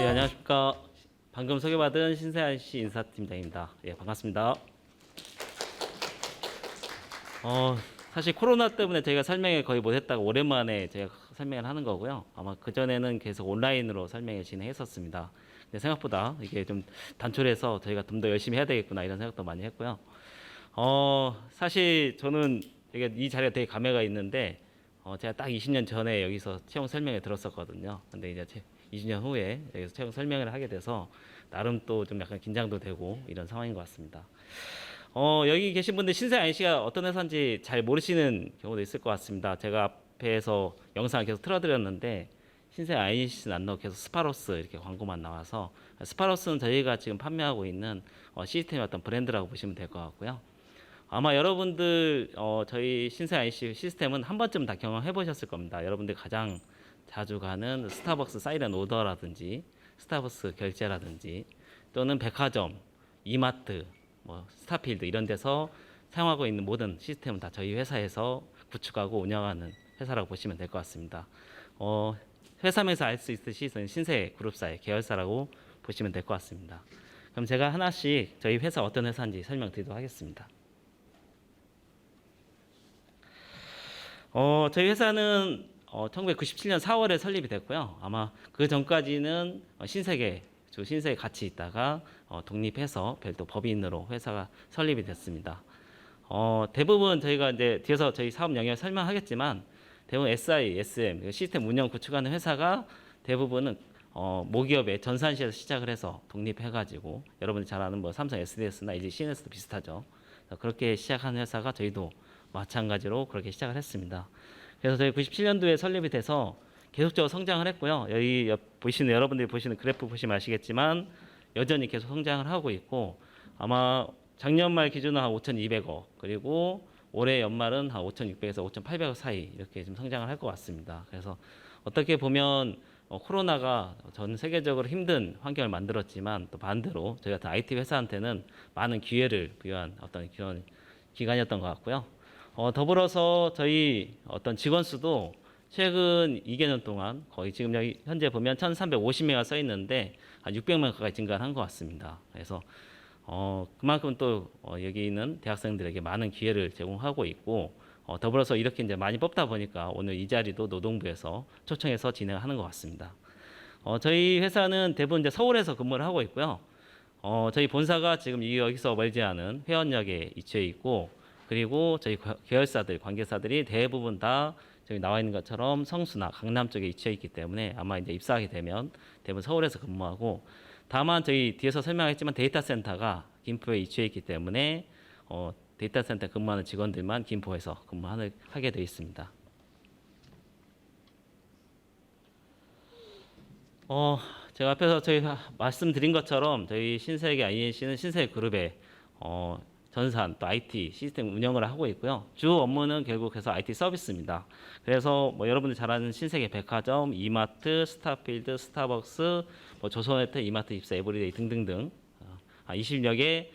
안녕하십니까. 방금 소개받은 신세한 씨 인사팀장입니다. 예, 반갑습니다. 사실 코로나 때문에 저희가 설명을 거의 못했다가 오랜만에 제가 설명을 하는 거고요. 아마 그전에는 계속 온라인으로 설명을 진행했었습니다. 근데 생각보다 이게 좀 단촐해서 저희가 좀 더 열심히 해야 되겠구나 이런 생각도 많이 했고요. 사실 저는 이게 이 자리가 되게 감회가 있는데, 제가 딱 20년 전에 여기서 채용 설명회 들었었거든요. 근데 이제 20년 후에 여기서 채용 설명을 하게 돼서 나름 또 좀 약간 긴장도 되고 이런 상황인 것 같습니다. 여기 계신 분들 신세 IC가 어떤 회사인지 잘 모르시는 경우도 있을 것 같습니다. 제가 앞에서 영상을 계속 틀어드렸는데 신세 IC는 안 나오고 계속 스파로스 이렇게 광고만 나와서, 스파로스는 저희가 지금 판매하고 있는 시스템의 어떤 브랜드라고 보시면 될 것 같고요. 아마 여러분들 저희 신세 IC 시스템은 한 번쯤 다 경험해 보셨을 겁니다. 여러분들 가장 자주 가는 스타벅스 사이렌 오더라든지 스타벅스 결제라든지 또는 백화점, 이마트, 뭐 스타필드 이런 데서 사용하고 있는 모든 시스템은 다 저희 회사에서 구축하고 운영하는 회사라고 보시면 될 것 같습니다. 회사명에서 알 수 있듯이 저는 신세 그룹사의 계열사라고 보시면 될 것 같습니다. 그럼 제가 하나씩 저희 회사 어떤 회사인지 설명드리도록 하겠습니다. 저희 회사는 1997년 4월에 설립이 됐고요. 아마 그 전까지는 신세계 같이 있다가 독립해서 별도 법인으로 회사가 설립이 됐습니다. 대부분 저희가 이제 뒤에서 저희 사업 영역을 설명하겠지만 대부분 SI, SM 시스템 운영 구축하는 회사가 대부분은 모기업의 전산시에서 시작을 해서 독립해가지고 여러분이 잘 아는 뭐 삼성 SDS나 이제 CNS도 비슷하죠. 그렇게 시작한 회사가 저희도 마찬가지로 그렇게 시작을 했습니다. 그래서 저희 97년도에 설립이 돼서 계속적으로 성장을 했고요. 여기 보시는 여러분들이 보시는 그래프 보시면 아시겠지만 여전히 계속 성장을 하고 있고, 아마 작년 말 기준으로 한 5,200억, 그리고 올해 연말은 한 5,600에서 5,800억 사이 이렇게 좀 성장을 할 것 같습니다. 그래서 어떻게 보면 코로나가 전 세계적으로 힘든 환경을 만들었지만 또 반대로 저희 같은 IT 회사한테는 많은 기회를 부여한 어떤 그런 기간이었던 것 같고요. 더불어서 저희 어떤 직원 수도 최근 2개년 동안 거의 지금 여기 현재 보면 1,350명가 써 있는데 한 600명 가까이 증가한 것 같습니다. 그래서 그만큼 또 여기 있는 대학생들에게 많은 기회를 제공하고 있고, 더불어서 이렇게 이제 많이 뽑다 보니까 오늘 이 자리도 노동부에서 초청해서 진행하는 것 같습니다. 저희 회사는 대부분 이제 서울에서 근무를 하고 있고요. 저희 본사가 지금 여기서 멀지 않은 회원역에 위치해 있고, 그리고 저희 계열사들, 관계사들이 대부분 다 저기 나와 있는 것처럼 성수나 강남 쪽에 위치해 있기 때문에 아마 이제 입사하게 되면 대부분 서울에서 근무하고, 다만 저희 뒤에서 설명했지만 데이터 센터가 김포에 위치해 있기 때문에 데이터 센터 근무하는 직원들만 김포에서 근무하게 되어 있습니다. 제가 앞에서 저희 말씀드린 것처럼 저희 신세계 INC는 신세계 그룹의 전산 또 IT 시스템 운영을 하고 있고요. 주 업무는 결국해서 IT 서비스입니다. 그래서 뭐 여러분들 잘 아는 신세계 백화점, 이마트, 스타필드, 스타벅스, 뭐 조선해태, 이마트 입사, 에브리데이 등등등 20여 개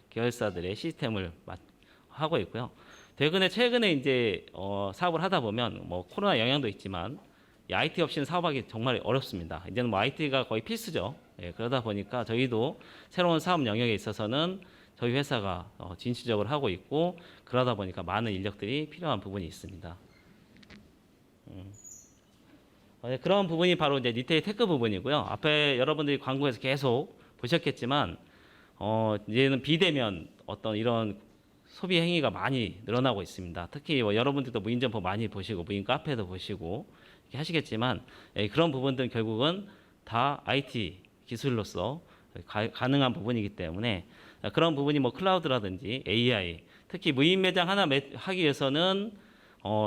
계열사들의 시스템을 하고 있고요. 최근에 이제 사업을 하다 보면 뭐 코로나 영향도 있지만 이 IT 없이는 사업하기 정말 어렵습니다. 이제는 뭐 IT가 거의 필수죠. 예, 그러다 보니까 저희도 새로운 사업 영역에 있어서는 저희 회사가 진취적으로 하고 있고, 그러다 보니까 많은 인력들이 필요한 부분이 있습니다. 그런 부분이 바로 이제 리테일 테크 부분이고요. 앞에 여러분들이 광고에서 계속 보셨겠지만 이제는 비대면 어떤 이런 소비 행위가 많이 늘어나고 있습니다. 특히 뭐 여러분들도 무인 점포 많이 보시고 무인 카페도 보시고 이렇게 하시겠지만, 그런 부분들은 결국은 다 IT 기술로서 가능한 부분이기 때문에 그런 부분이 뭐 클라우드라든지 AI, 특히 무인 매장 하나 하기 위해서는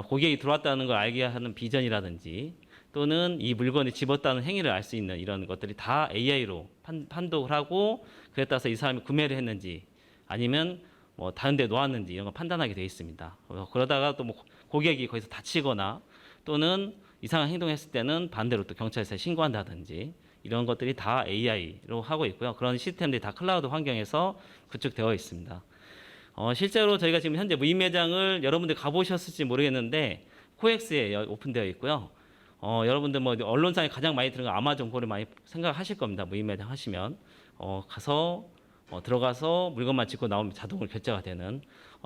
고객이 들어왔다는 걸 알게 하는 비전이라든지 또는 이 물건이 집었다는 행위를 알 수 있는 이런 것들이 다 AI로 판독을 하고, 그에 따라서 이 사람이 구매를 했는지 아니면 뭐 다른 데 놓았는지 이런 걸 판단하게 되어 있습니다. 그러다가 또 뭐 고객이 거기서 다치거나 또는 이상한 행동을 했을 때는 반대로 또 경찰서에 신고한다든지 이런 것들이 다 AI로 하고 있고요. 그런 시스템들이 다 클라우드 환경에서 구축되어 있습니다. 실제로 저희가 지금 현재 무인 매장을 여러분들 가보셨을지 모르겠는데 코엑스에 오픈되어 있고요. 여러분들 뭐 언론상에 가장 많이 들은 거 아마존 고를 많이 생각하실 겁니다. 무인 매장 하시면 가서 들어가서 물건만 짓고 나오면 자동으로 결제가 되는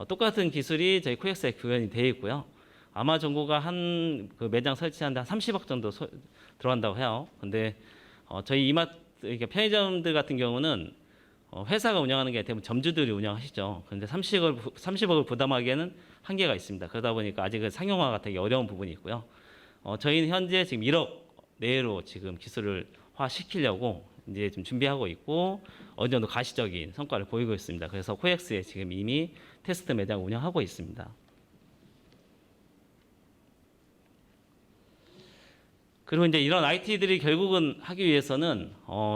똑같은 기술이 저희 코엑스에 구현이 되어 있고요. 아마존고가 한 그 매장 설치하는데 한 30억 정도 들어간다고 해요. 근데 저희 이마트 이렇게 편의점들 같은 경우는 회사가 운영하는 게 대부분 점주들이 운영하시죠. 그런데 30억을 부담하기에는 한계가 있습니다. 그러다 보니까 아직은 상용화가 되게 어려운 부분이 있고요. 저희는 현재 지금 1억 내로 지금 기술을화 시키려고 이제 좀 준비하고 있고 어느 정도 가시적인 성과를 보이고 있습니다. 그래서 코엑스에 지금 이미 테스트 매장 운영하고 있습니다. 그리고 이제 이런 IT들이 결국은 하기 위해서는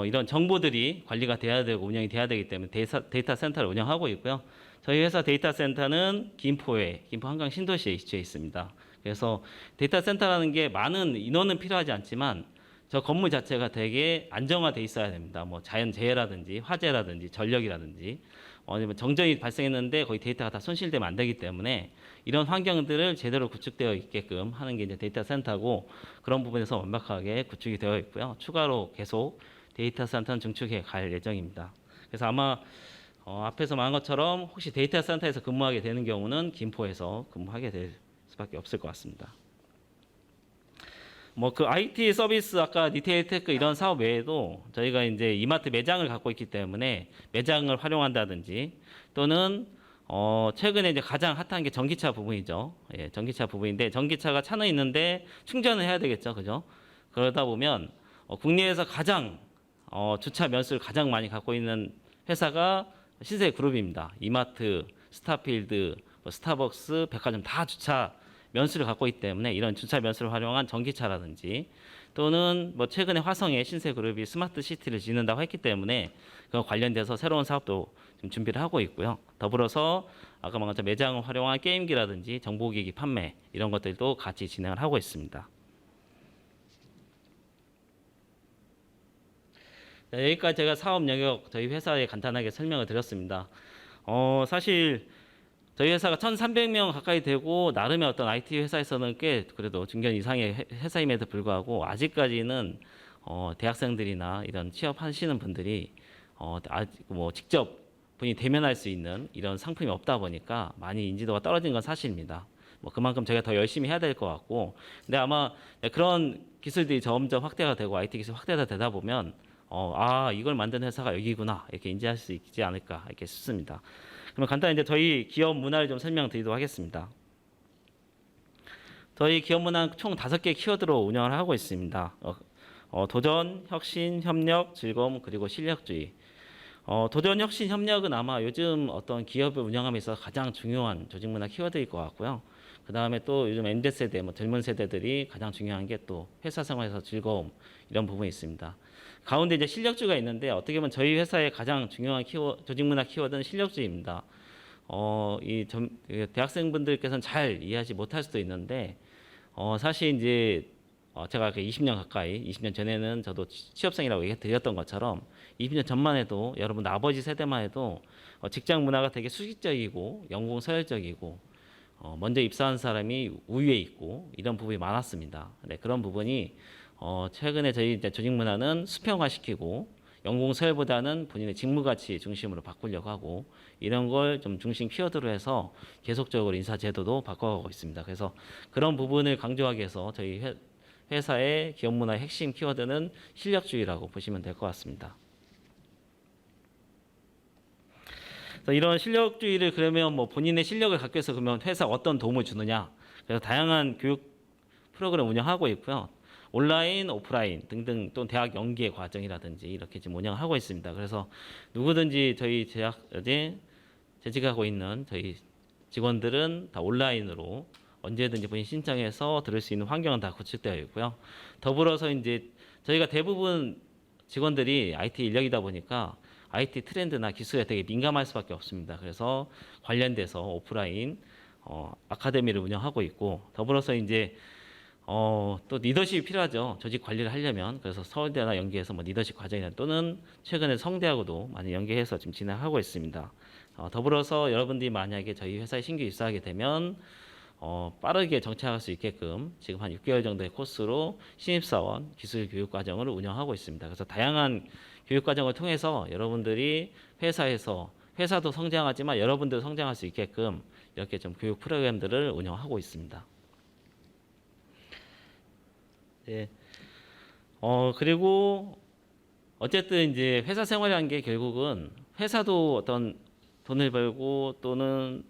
이런 정보들이 관리가 돼야 되고 운영이 돼야 되기 때문에 데이터 센터를 운영하고 있고요. 저희 회사 데이터 센터는 김포 한강 신도시에 위치해 있습니다. 그래서 데이터 센터라는 게 많은 인원은 필요하지 않지만 저 건물 자체가 되게 안정화돼 있어야 됩니다. 뭐 자연재해라든지 화재라든지 전력이라든지 아니면 정전이 발생했는데 거기 데이터가 다 손실되면 안 되기 때문에 이런 환경들을 제대로 구축되어 있게끔 하는 게 이제 데이터 센터고 그런 부분에서 완벽하게 구축이 되어 있고요. 추가로 계속 데이터 센터는 증축해 갈 예정입니다. 그래서 아마 앞에서 말한 것처럼 혹시 데이터 센터에서 근무하게 되는 경우는 김포에서 근무하게 될 수밖에 없을 것 같습니다. 뭐 그 IT 서비스 아까 리테일 테크 이런 사업 외에도 저희가 이제 이마트 매장을 갖고 있기 때문에 매장을 활용한다든지 또는 최근에 이제 가장 핫한 게 전기차 부분이죠. 예, 전기차 부분인데 전기차가 차는 있는데 충전을 해야 되겠죠, 그죠? 그러다 보면 국내에서 가장 주차 면수를 가장 많이 갖고 있는 회사가 신세그룹입니다. 이마트, 스타필드, 스타벅스, 백화점 다 주차 면수를 갖고 있기 때문에 이런 주차 면수를 활용한 전기차라든지 또는 뭐 최근에 화성에 신세그룹이 스마트 시티를 짓는다고 했기 때문에 그 관련돼서 새로운 사업도 좀 준비를 하고 있고요. 더불어서 아까 말한 것처럼 매장을 활용한 게임기라든지 정보기기 판매 이런 것들도 같이 진행을 하고 있습니다. 네, 여기까지 제가 사업 영역 저희 회사에 간단하게 설명을 드렸습니다. 사실 저희 회사가 1,300명 가까이 되고 나름의 어떤 IT 회사에서는 꽤 그래도 중견 이상의 회사임에도 불구하고 아직까지는 대학생들이나 이런 취업하시는 분들이 아직 뭐 직접 본인이 대면할 수 있는 이런 상품이 없다 보니까 많이 인지도가 떨어진 건 사실입니다. 뭐 그만큼 저희가 더 열심히 해야 될 것 같고, 근데 아마 그런 기술들이 점점 확대가 되고 IT 기술 확대가 되다 보면 이걸 만든 회사가 여기구나 이렇게 인지할 수 있지 않을까 이렇게 싶습니다. 그러면 간단히 이제 저희 기업 문화를 좀 설명드리도록 하겠습니다. 저희 기업 문화는 총 5개 키워드로 운영을 하고 있습니다. 도전, 혁신, 협력, 즐거움, 그리고 실력주의. 도전, 혁신, 협력은 아마 요즘 어떤 기업을 운영하면서 가장 중요한 조직 문화 키워드일 것 같고요. 그 다음에 또 요즘 MZ세대, 뭐 젊은 세대들이 가장 중요한 게 또 회사 생활에서 즐거움 이런 부분이 있습니다. 가운데 이제 실력주의가 있는데 어떻게 보면 저희 회사의 가장 중요한 조직 문화 키워드는 실력주의입니다. 대학생분들께서는 잘 이해하지 못할 수도 있는데 사실 이제 제가 20년 가까이 20년 전에는 저도 취업생이라고 얘기드렸던 것처럼 20년 전만 해도 여러분 아버지 세대만 해도 직장 문화가 되게 수직적이고 연공 서열적이고 먼저 입사한 사람이 우위에 있고 이런 부분이 많았습니다. 네, 그런 부분이 최근에 저희 이제 조직 문화는 수평화시키고 연공 서열보다는 본인의 직무 가치 중심으로 바꾸려고 하고 이런 걸 좀 중심 키워드로 해서 계속적으로 인사 제도도 바꿔가고 있습니다. 그래서 그런 부분을 강조하기 위해서 저희 회사의 기업 문화의 핵심 키워드는 실력주의라고 보시면 될 것 같습니다. 이런 실력주의를 그러면 뭐 본인의 실력을 갖기 위해서 그러면 회사가 어떤 도움을 주느냐? 그래서 다양한 교육 프로그램 운영하고 있고요. 온라인, 오프라인 등등 또 대학 연계 과정이라든지 이렇게 지금 운영하고 있습니다. 그래서 누구든지 저희 재직하고 있는 저희 직원들은 다 온라인으로 언제든지 본인 신청해서 들을 수 있는 환경은 다 구축되어 있고요. 더불어서 이제 저희가 대부분 직원들이 IT 인력이다 보니까 IT 트렌드나 기술에 되게 민감할 수밖에 없습니다. 그래서 관련돼서 오프라인 아카데미를 운영하고 있고 더불어서 이제 또 리더십이 필요하죠. 조직 관리를 하려면. 그래서 서울대나 연계해서 뭐 리더십 과정이나 또는 최근에 성대하고도 많이 연계해서 지금 진행하고 있습니다. 더불어서 여러분들이 만약에 저희 회사에 신규 입사하게 되면 빠르게 정착할 수 있게끔 지금 한 6개월 정도의 코스로 신입사원 기술 교육 과정을 운영하고 있습니다. 그래서 다양한 교육 과정을 통해서 여러분들이 회사도 성장하지만 여러분도 성장할 수 있게끔 이렇게 좀 교육 프로그램들을 운영하고 있습니다. 네. 그리고 어쨌든 이제 회사 생활이라는 게 결국은 회사도 어떤 돈을 벌고 또는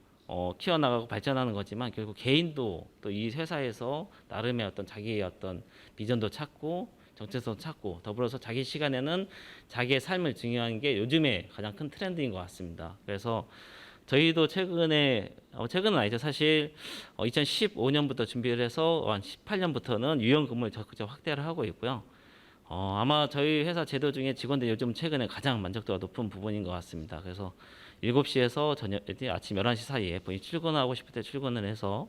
키워나가고 발전하는 거지만 결국 개인도 또 이 회사에서 나름의 어떤 자기의 어떤 비전도 찾고 정체성도 찾고 더불어서 자기 시간에는 자기의 삶을 중요한 게 요즘에 가장 큰 트렌드인 것 같습니다. 그래서 저희도 최근은 아니죠. 사실 2015년부터 준비를 해서 한 18년부터는 유연근무를 적극적 확대를 하고 있고요. 아마 저희 회사 제도 중에 직원들 요즘 최근에 가장 만족도가 높은 부분인 것 같습니다. 그래서 7시에서 아침 11시 사이에 본인이 출근하고 싶을 때 출근을 해서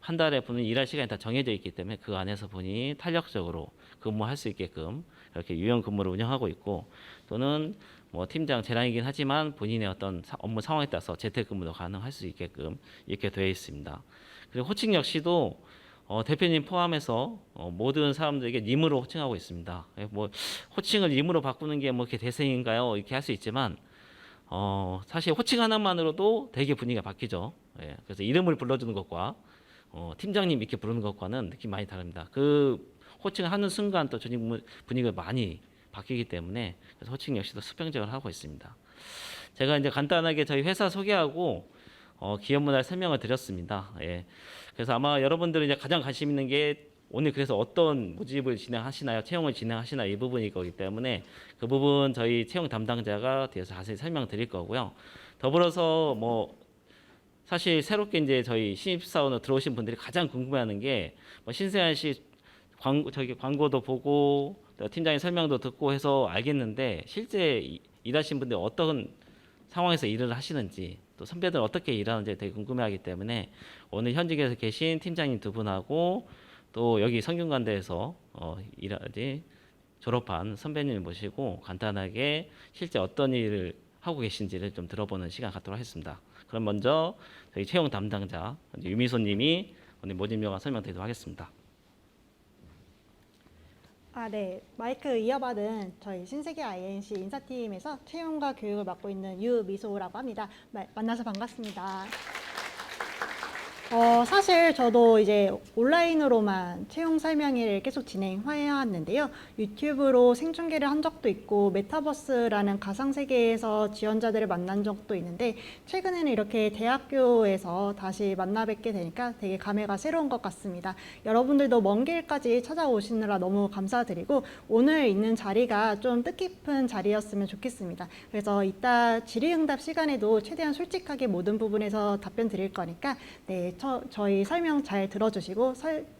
한 달에 본인이 일할 시간이 다 정해져 있기 때문에 그 안에서 본인이 탄력적으로 근무할 수 있게끔 이렇게 유연 근무를 운영하고 있고 또는 뭐 팀장 재량이긴 하지만 본인의 어떤 업무 상황에 따라서 재택근무도 가능할 수 있게끔 이렇게 되어 있습니다. 그리고 호칭 역시도 대표님 포함해서 모든 사람들에게 님으로 호칭하고 있습니다. 뭐 호칭을 님으로 바꾸는 게 뭐 이렇게 대세인가요? 이렇게 할 수 있지만 사실 호칭 하나만으로도 되게 분위기가 바뀌죠. 예, 그래서 이름을 불러주는 것과 팀장님 이렇게 부르는 것과는 느낌 많이 다릅니다. 그 호칭을 하는 순간 또 조직 분위기가 많이 바뀌기 때문에 그래서 호칭 역시도 수평적으로 하고 있습니다. 제가 이제 간단하게 저희 회사 소개하고 기업 문화를 설명을 드렸습니다. 예. 그래서 아마 여러분들은 이제 가장 관심 있는 게 오늘 그래서 어떤 모집을 진행하시나요? 채용을 진행하시나요? 이 부분일 거기 때문에 그 부분 저희 채용 담당자가 뒤에서 자세히 설명드릴 거고요. 더불어서 뭐 사실 새롭게 이제 저희 신입사원으로 들어오신 분들이 가장 궁금해하는 게 뭐 신세한 씨 광고도 보고 팀장의 설명도 듣고 해서 알겠는데 실제 일하신 분들 어떤 상황에서 일을 하시는지 또 선배들 어떻게 일하는지 되게 궁금해하기 때문에 오늘 현직에서 계신 팀장님 두 분하고 또 여기 성균관대에서 졸업한 선배님을 모시고 간단하게 실제 어떤 일을 하고 계신지를 좀 들어보는 시간 갖도록 하겠습니다. 그럼 먼저 저희 채용 담당자 유미소님이 오늘 모집 요강 설명드리도록 하겠습니다. 네. 마이크 이어받은 저희 신세계 INC 인사팀에서 채용과 교육을 맡고 있는 유미소라고 합니다. 만나서 반갑습니다. 사실 저도 이제 온라인으로만 채용 설명회를 계속 진행해왔는데요. 유튜브로 생중계를 한 적도 있고 메타버스라는 가상세계에서 지원자들을 만난 적도 있는데 최근에는 이렇게 대학교에서 다시 만나 뵙게 되니까 되게 감회가 새로운 것 같습니다. 여러분들도 먼 길까지 찾아오시느라 너무 감사드리고 오늘 있는 자리가 좀 뜻깊은 자리였으면 좋겠습니다. 그래서 이따 질의응답 시간에도 최대한 솔직하게 모든 부분에서 답변 드릴 거니까 네. 저희 설명 잘 들어주시고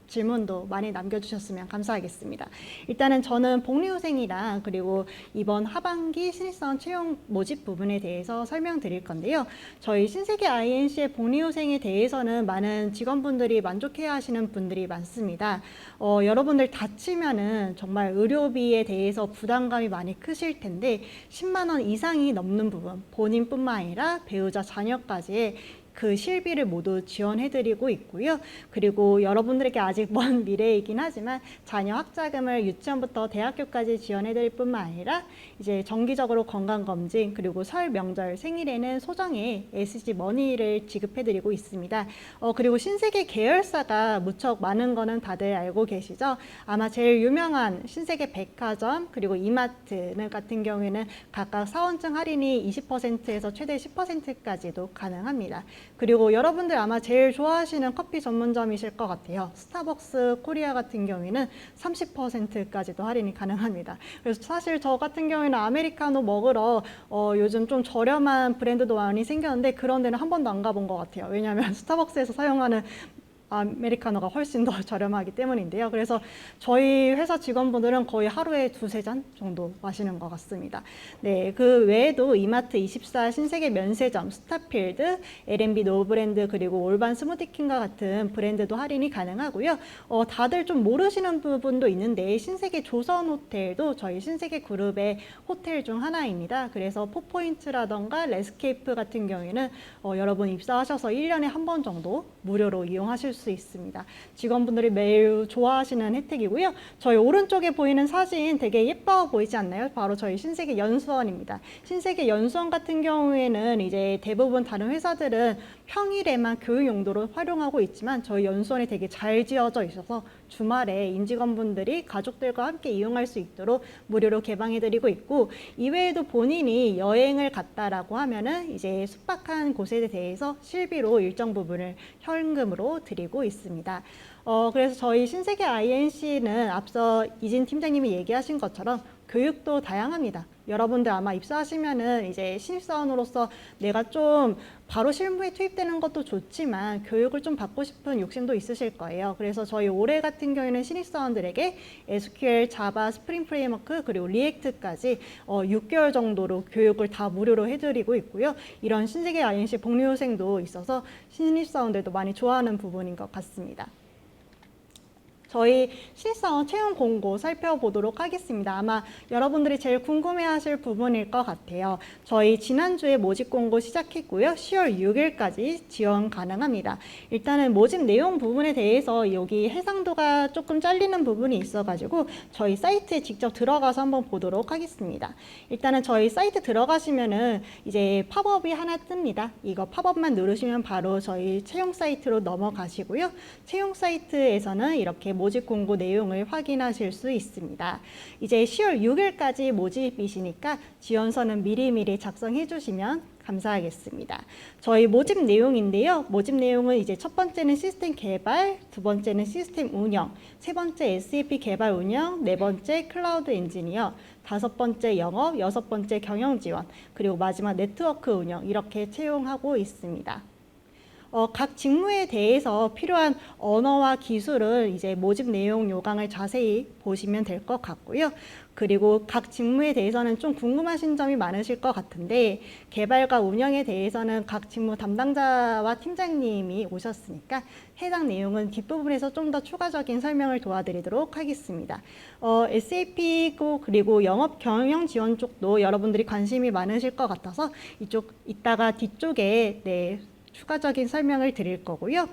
질문도 많이 남겨주셨으면 감사하겠습니다. 일단은 저는 복리후생이랑 그리고 이번 하반기 신입사원 채용 모집 부분에 대해서 설명드릴 건데요. 저희 신세계 INC의 복리후생에 대해서는 많은 직원분들이 만족해야 하시는 분들이 많습니다. 여러분들 다치면은 정말 의료비에 대해서 부담감이 많이 크실 텐데 10만 원 이상이 넘는 부분, 본인뿐만 아니라 배우자, 자녀까지의 그 실비를 모두 지원해드리고 있고요. 그리고 여러분들에게 아직 먼 미래이긴 하지만 자녀 학자금을 유치원부터 대학교까지 지원해드릴 뿐만 아니라 이제 정기적으로 건강검진 그리고 설, 명절, 생일에는 소정의 SG 머니를 지급해드리고 있습니다. 그리고 신세계 계열사가 무척 많은 거는 다들 알고 계시죠? 아마 제일 유명한 신세계 백화점 그리고 이마트 같은 경우에는 각각 사원증 할인이 20%에서 최대 10%까지도 가능합니다. 그리고 여러분들 아마 제일 좋아하시는 커피 전문점이실 것 같아요. 스타벅스 코리아 같은 경우에는 30%까지도 할인이 가능합니다. 그래서 사실 저 같은 경우에는 아메리카노 먹으러 요즘 좀 저렴한 브랜드도 많이 생겼는데 그런 데는 한 번도 안 가본 것 같아요. 왜냐하면 스타벅스에서 사용하는 아메리카노가 훨씬 더 저렴하기 때문인데요. 그래서 저희 회사 직원분들은 거의 하루에 2~3잔 정도 마시는 것 같습니다. 네, 그 외에도 이마트24, 신세계 면세점, 스타필드, L&B 노브랜드 그리고 올반 스무디킹과 같은 브랜드도 할인이 가능하고요. 다들 좀 모르시는 부분도 있는데 신세계 조선호텔도 저희 신세계 그룹의 호텔 중 하나입니다. 그래서 포포인트라던가 레스케이프 같은 경우에는 여러분 입사하셔서 1년에 한 번 정도 무료로 이용하실 수 있습니다. 직원분들이 매일 좋아하시는 혜택이고요. 저희 오른쪽에 보이는 사진 되게 예뻐 보이지 않나요? 바로 저희 신세계 연수원입니다. 신세계 연수원 같은 경우에는 이제 대부분 다른 회사들은 평일에만 교육 용도로 활용하고 있지만 저희 연수원이 되게 잘 지어져 있어서 주말에 임직원분들이 가족들과 함께 이용할 수 있도록 무료로 개방해드리고 있고, 이외에도 본인이 여행을 갔다라고 하면은 이제 숙박한 곳에 대해서 실비로 일정 부분을 현금으로 드리고 있습니다. 그래서 저희 신세계 INC는 앞서 이진 팀장님이 얘기하신 것처럼 교육도 다양합니다. 여러분들 아마 입사하시면은 이제 신입사원으로서 내가 좀 바로 실무에 투입되는 것도 좋지만 교육을 좀 받고 싶은 욕심도 있으실 거예요. 그래서 저희 올해 같은 경우에는 신입사원들에게 SQL, 자바, 스프링 프레임워크 그리고 리액트까지 6개월 정도로 교육을 다 무료로 해드리고 있고요. 이런 신세계 INC 복리후생도 있어서 신입사원들도 많이 좋아하는 부분인 것 같습니다. 저희 신입사원 채용 공고 살펴보도록 하겠습니다. 아마 여러분들이 제일 궁금해하실 부분일 것 같아요. 저희 지난주에 모집 공고 시작했고요. 10월 6일까지 지원 가능합니다. 일단은 모집 내용 부분에 대해서 여기 해상도가 조금 잘리는 부분이 있어가지고 저희 사이트에 직접 들어가서 한번 보도록 하겠습니다. 일단은 저희 사이트 들어가시면은 이제 팝업이 하나 뜹니다. 이거 팝업만 누르시면 바로 저희 채용 사이트로 넘어가시고요. 채용 사이트에서는 이렇게 모집 공고 내용을 확인하실 수 있습니다. 이제 10월 6일까지 모집이시니까 지원서는 미리미리 작성해 주시면 감사하겠습니다. 저희 모집 내용인데요. 모집 내용은 이제 첫 번째는 시스템 개발, 두 번째는 시스템 운영, 세 번째 SAP 개발 운영, 네 번째 클라우드 엔지니어, 다섯 번째 영업, 여섯 번째 경영 지원, 그리고 마지막 네트워크 운영 이렇게 채용하고 있습니다. 각 직무에 대해서 필요한 언어와 기술을 이제 모집 내용 요강을 자세히 보시면 될 것 같고요. 그리고 각 직무에 대해서는 좀 궁금하신 점이 많으실 것 같은데 개발과 운영에 대해서는 각 직무 담당자와 팀장님이 오셨으니까 해당 내용은 뒷부분에서 좀 더 추가적인 설명을 도와드리도록 하겠습니다. SAP 그리고 영업 경영 지원 쪽도 여러분들이 관심이 많으실 것 같아서 이쪽 이따가 뒤쪽에 추가적인 설명을 드릴 거고요.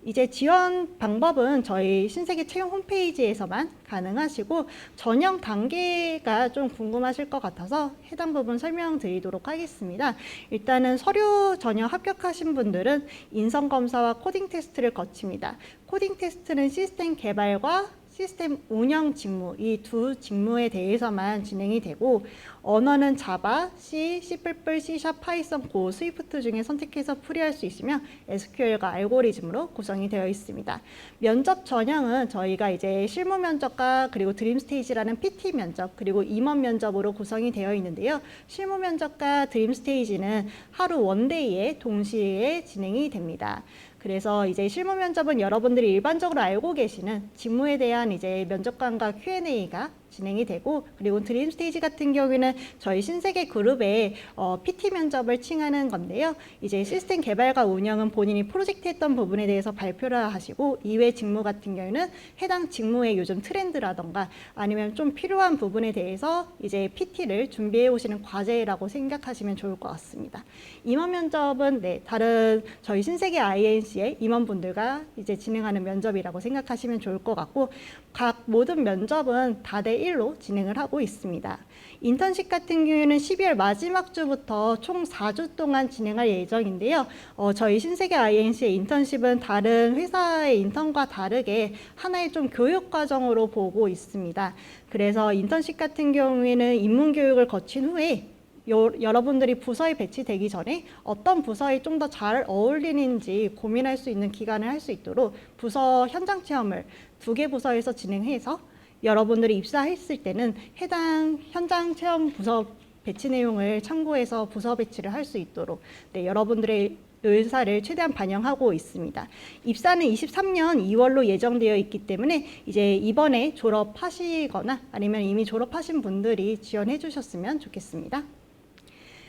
이제 지원 방법은 저희 신세계 채용 홈페이지에서만 가능하시고 전형 단계가 좀 궁금하실 것 같아서 해당 부분 설명드리도록 하겠습니다. 일단은 서류 전형 합격하신 분들은 인성검사와 코딩 테스트를 거칩니다. 코딩 테스트는 시스템 개발과 시스템 운영 직무, 이 두 직무에 대해서만 진행이 되고 언어는 자바, C, C++, C#, 파이썬, 고, 스위프트 중에 선택해서 풀이할 수 있으며 SQL과 알고리즘으로 구성이 되어 있습니다. 면접 전형은 저희가 이제 실무 면접과 그리고 드림 스테이지라는 PT 면접 그리고 임원 면접으로 구성이 되어 있는데요. 실무 면접과 드림 스테이지는 하루 원데이에 동시에 진행이 됩니다. 그래서 이제 실무 면접은 여러분들이 일반적으로 알고 계시는 직무에 대한 이제 면접관과 Q&A가 진행이 되고 그리고 드림 스테이지 같은 경우에는 저희 신세계 그룹의 PT 면접을 칭하는 건데요. 이제 시스템 개발과 운영은 본인이 프로젝트 했던 부분에 대해서 발표를 하시고 이외 직무 같은 경우에는 해당 직무의 요즘 트렌드라던가 아니면 좀 필요한 부분에 대해서 이제 PT를 준비해 오시는 과제라고 생각하시면 좋을 것 같습니다. 임원 면접은 다른 저희 신세계 INC의 임원분들과 이제 진행하는 면접이라고 생각하시면 좋을 것 같고 각 모든 면접은 다대 1로 진행을 하고 있습니다. 인턴십 같은 경우에는 12월 마지막 주부터 총 4주 동안 진행할 예정인데요. 저희 신세계 INC의 인턴십은 다른 회사의 인턴과 다르게 하나의 좀 교육 과정으로 보고 있습니다. 그래서 인턴십 같은 경우에는 입문 교육을 거친 후에 여러분들이 부서에 배치되기 전에 어떤 부서에 좀 더 잘 어울리는지 고민할 수 있는 기간을 할 수 있도록 부서 현장 체험을 2개 부서에서 진행해서 여러분들이 입사했을 때는 해당 현장 체험 부서 배치 내용을 참고해서 부서 배치를 할 수 있도록 여러분들의 의사를 최대한 반영하고 있습니다. 입사는 23년 2월로 예정되어 있기 때문에 이제 이번에 졸업하시거나 아니면 이미 졸업하신 분들이 지원해 주셨으면 좋겠습니다.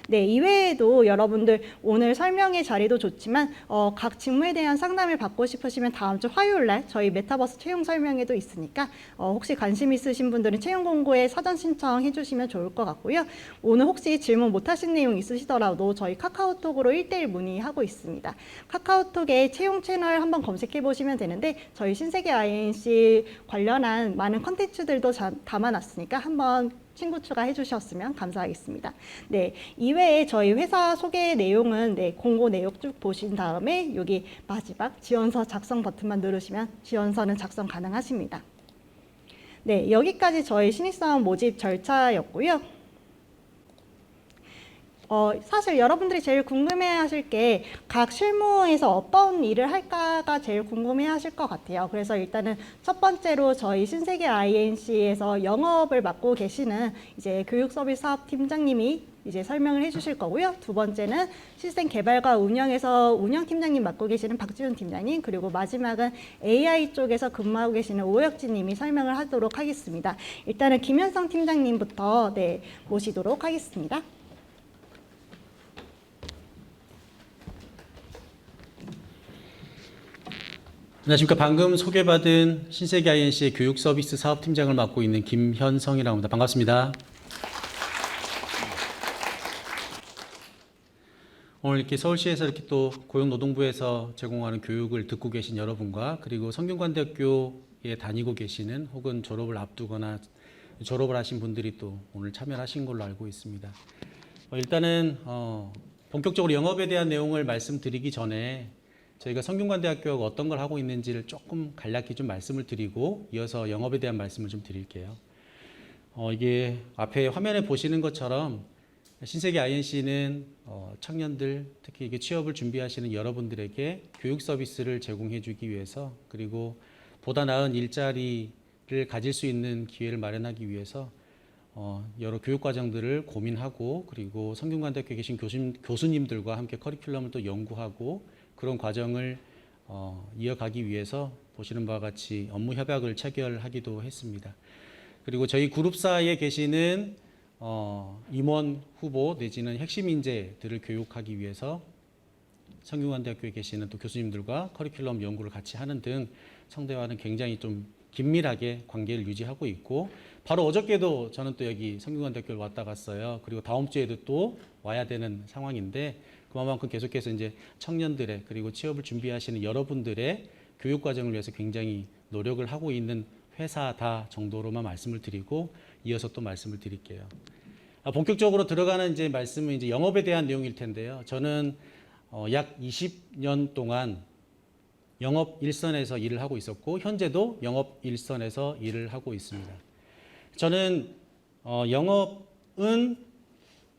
네, 이외에도 여러분들 오늘 설명의 자리도 좋지만 각 직무에 대한 상담을 받고 싶으시면 다음 주 화요일 날 저희 메타버스 채용 설명회도 있으니까 혹시 관심 있으신 분들은 채용 공고에 사전 신청해 주시면 좋을 것 같고요. 오늘 혹시 질문 못 하신 내용 있으시더라도 저희 카카오톡으로 1대1 문의하고 있습니다. 카카오톡에 채용 채널 한번 검색해 보시면 되는데 저희 신세계 INC 관련한 많은 컨텐츠들도 담아놨으니까 한번 친구 추가해 주셨으면 감사하겠습니다. 네, 이외에 저희 회사 소개 내용은 공고 내용 쭉 보신 다음에 여기 마지막 지원서 작성 버튼만 누르시면 지원서는 작성 가능하십니다. 네, 여기까지 저희 신입사원 모집 절차였고요. 사실 여러분들이 제일 궁금해하실 게 각 실무에서 어떤 일을 할까가 제일 궁금해하실 것 같아요. 그래서 일단은 첫 번째로 저희 신세계 INC에서 영업을 맡고 계시는 이제 교육서비스 사업 팀장님이 이제 설명을 해주실 거고요. 두 번째는 시스템 개발과 운영에서 운영팀장님 맡고 계시는 박지훈 팀장님, 그리고 마지막은 AI 쪽에서 근무하고 계시는 오혁진 님이 설명을 하도록 하겠습니다. 일단은 김현성 팀장님부터 모시도록 하겠습니다. 안녕하십니까. 방금 소개받은 신세계 INC의 교육 서비스 사업팀장을 맡고 있는 김현성이라고 합니다. 반갑습니다. 오늘 이렇게 서울시에서 이렇게 또 고용노동부에서 제공하는 교육을 듣고 계신 여러분과 그리고 성균관대학교에 다니고 계시는 혹은 졸업을 앞두거나 졸업을 하신 분들이 또 오늘 참여하신 걸로 알고 있습니다. 일단은 본격적으로 영업에 대한 내용을 말씀드리기 전에 저희가 성균관대학교가 어떤 걸 하고 있는지를 조금 간략히 좀 말씀을 드리고 이어서 영업에 대한 말씀을 좀 드릴게요. 이게 앞에 화면에 보시는 것처럼 신세계 INC는 청년들, 특히 이게 취업을 준비하시는 여러분들에게 교육 서비스를 제공해 주기 위해서 그리고 보다 나은 일자리를 가질 수 있는 기회를 마련하기 위해서 여러 교육 과정들을 고민하고 그리고 성균관대학교에 계신 교수님들과 함께 커리큘럼을 또 연구하고 그런 과정을 이어가기 위해서 보시는 바와 같이 업무 협약을 체결하기도 했습니다. 그리고 저희 그룹사에 계시는 임원 후보 내지는 핵심 인재들을 교육하기 위해서 성균관대학교에 계시는 또 교수님들과 커리큘럼 연구를 같이 하는 등 성대와는 굉장히 좀 긴밀하게 관계를 유지하고 있고 바로 어저께도 저는 또 여기 성균관대학교를 왔다 갔어요. 그리고 다음 주에도 또 와야 되는 상황인데 그만큼 계속해서 이제 청년들의 그리고 취업을 준비하시는 여러분들의 교육 과정을 위해서 굉장히 노력을 하고 있는 회사다 정도로만 말씀을 드리고 이어서 또 말씀을 드릴게요. 본격적으로 들어가는 이제 말씀은 이제 영업에 대한 내용일 텐데요. 저는 약 20년 동안 영업 일선에서 일을 하고 있었고 현재도 영업 일선에서 일을 하고 있습니다. 저는 영업은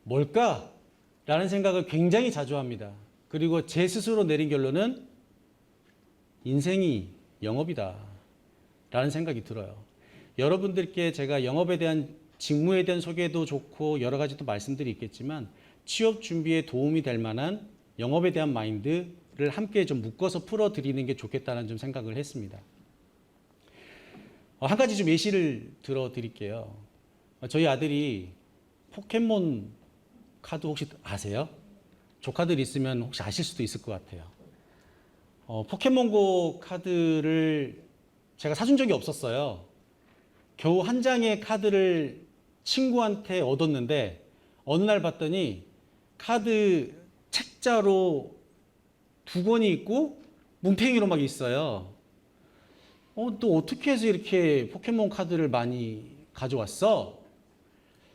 뭘까? 라는 생각을 굉장히 자주 합니다. 그리고 제 스스로 내린 결론은 인생이 영업이다 라는 생각이 들어요. 여러분들께 제가 영업에 대한 직무에 대한 소개도 좋고 여러 가지 또 말씀들이 있겠지만 취업 준비에 도움이 될 만한 영업에 대한 마인드를 함께 좀 묶어서 풀어드리는 게 좋겠다는 좀 생각을 했습니다. 한 가지 좀 예시를 들어드릴게요. 저희 아들이 포켓몬 카드 혹시 아세요? 조카들 있으면 혹시 아실 수도 있을 것 같아요. 포켓몬고 카드를 제가 사준 적이 없었어요. 겨우 한 장의 카드를 친구한테 얻었는데 어느 날 봤더니 카드 책자로 2권이 있고 뭉탱이로 막 있어요. 너 어떻게 해서 이렇게 포켓몬 카드를 많이 가져왔어?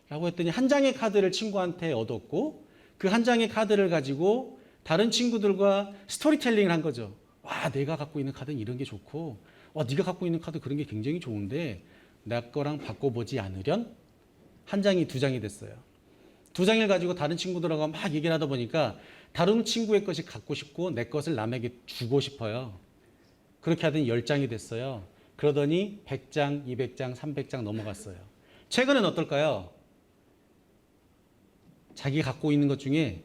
라고 했더니 한 장의 카드를 친구한테 얻었고 그 한 장의 카드를 가지고 다른 친구들과 스토리텔링을 한 거죠. 와, 내가 갖고 있는 카드는 이런 게 좋고 와, 네가 갖고 있는 카드 그런 게 굉장히 좋은데 내 거랑 바꿔보지 않으련? 한 장이 2장이 됐어요. 2장을 가지고 다른 친구들하고 막 얘기를 하다 보니까 다른 친구의 것이 갖고 싶고 내 것을 남에게 주고 싶어요. 그렇게 하더니 10장이 됐어요. 그러더니 100장, 200장, 300장 넘어갔어요. 최근엔 어떨까요? 자기 갖고 있는 것 중에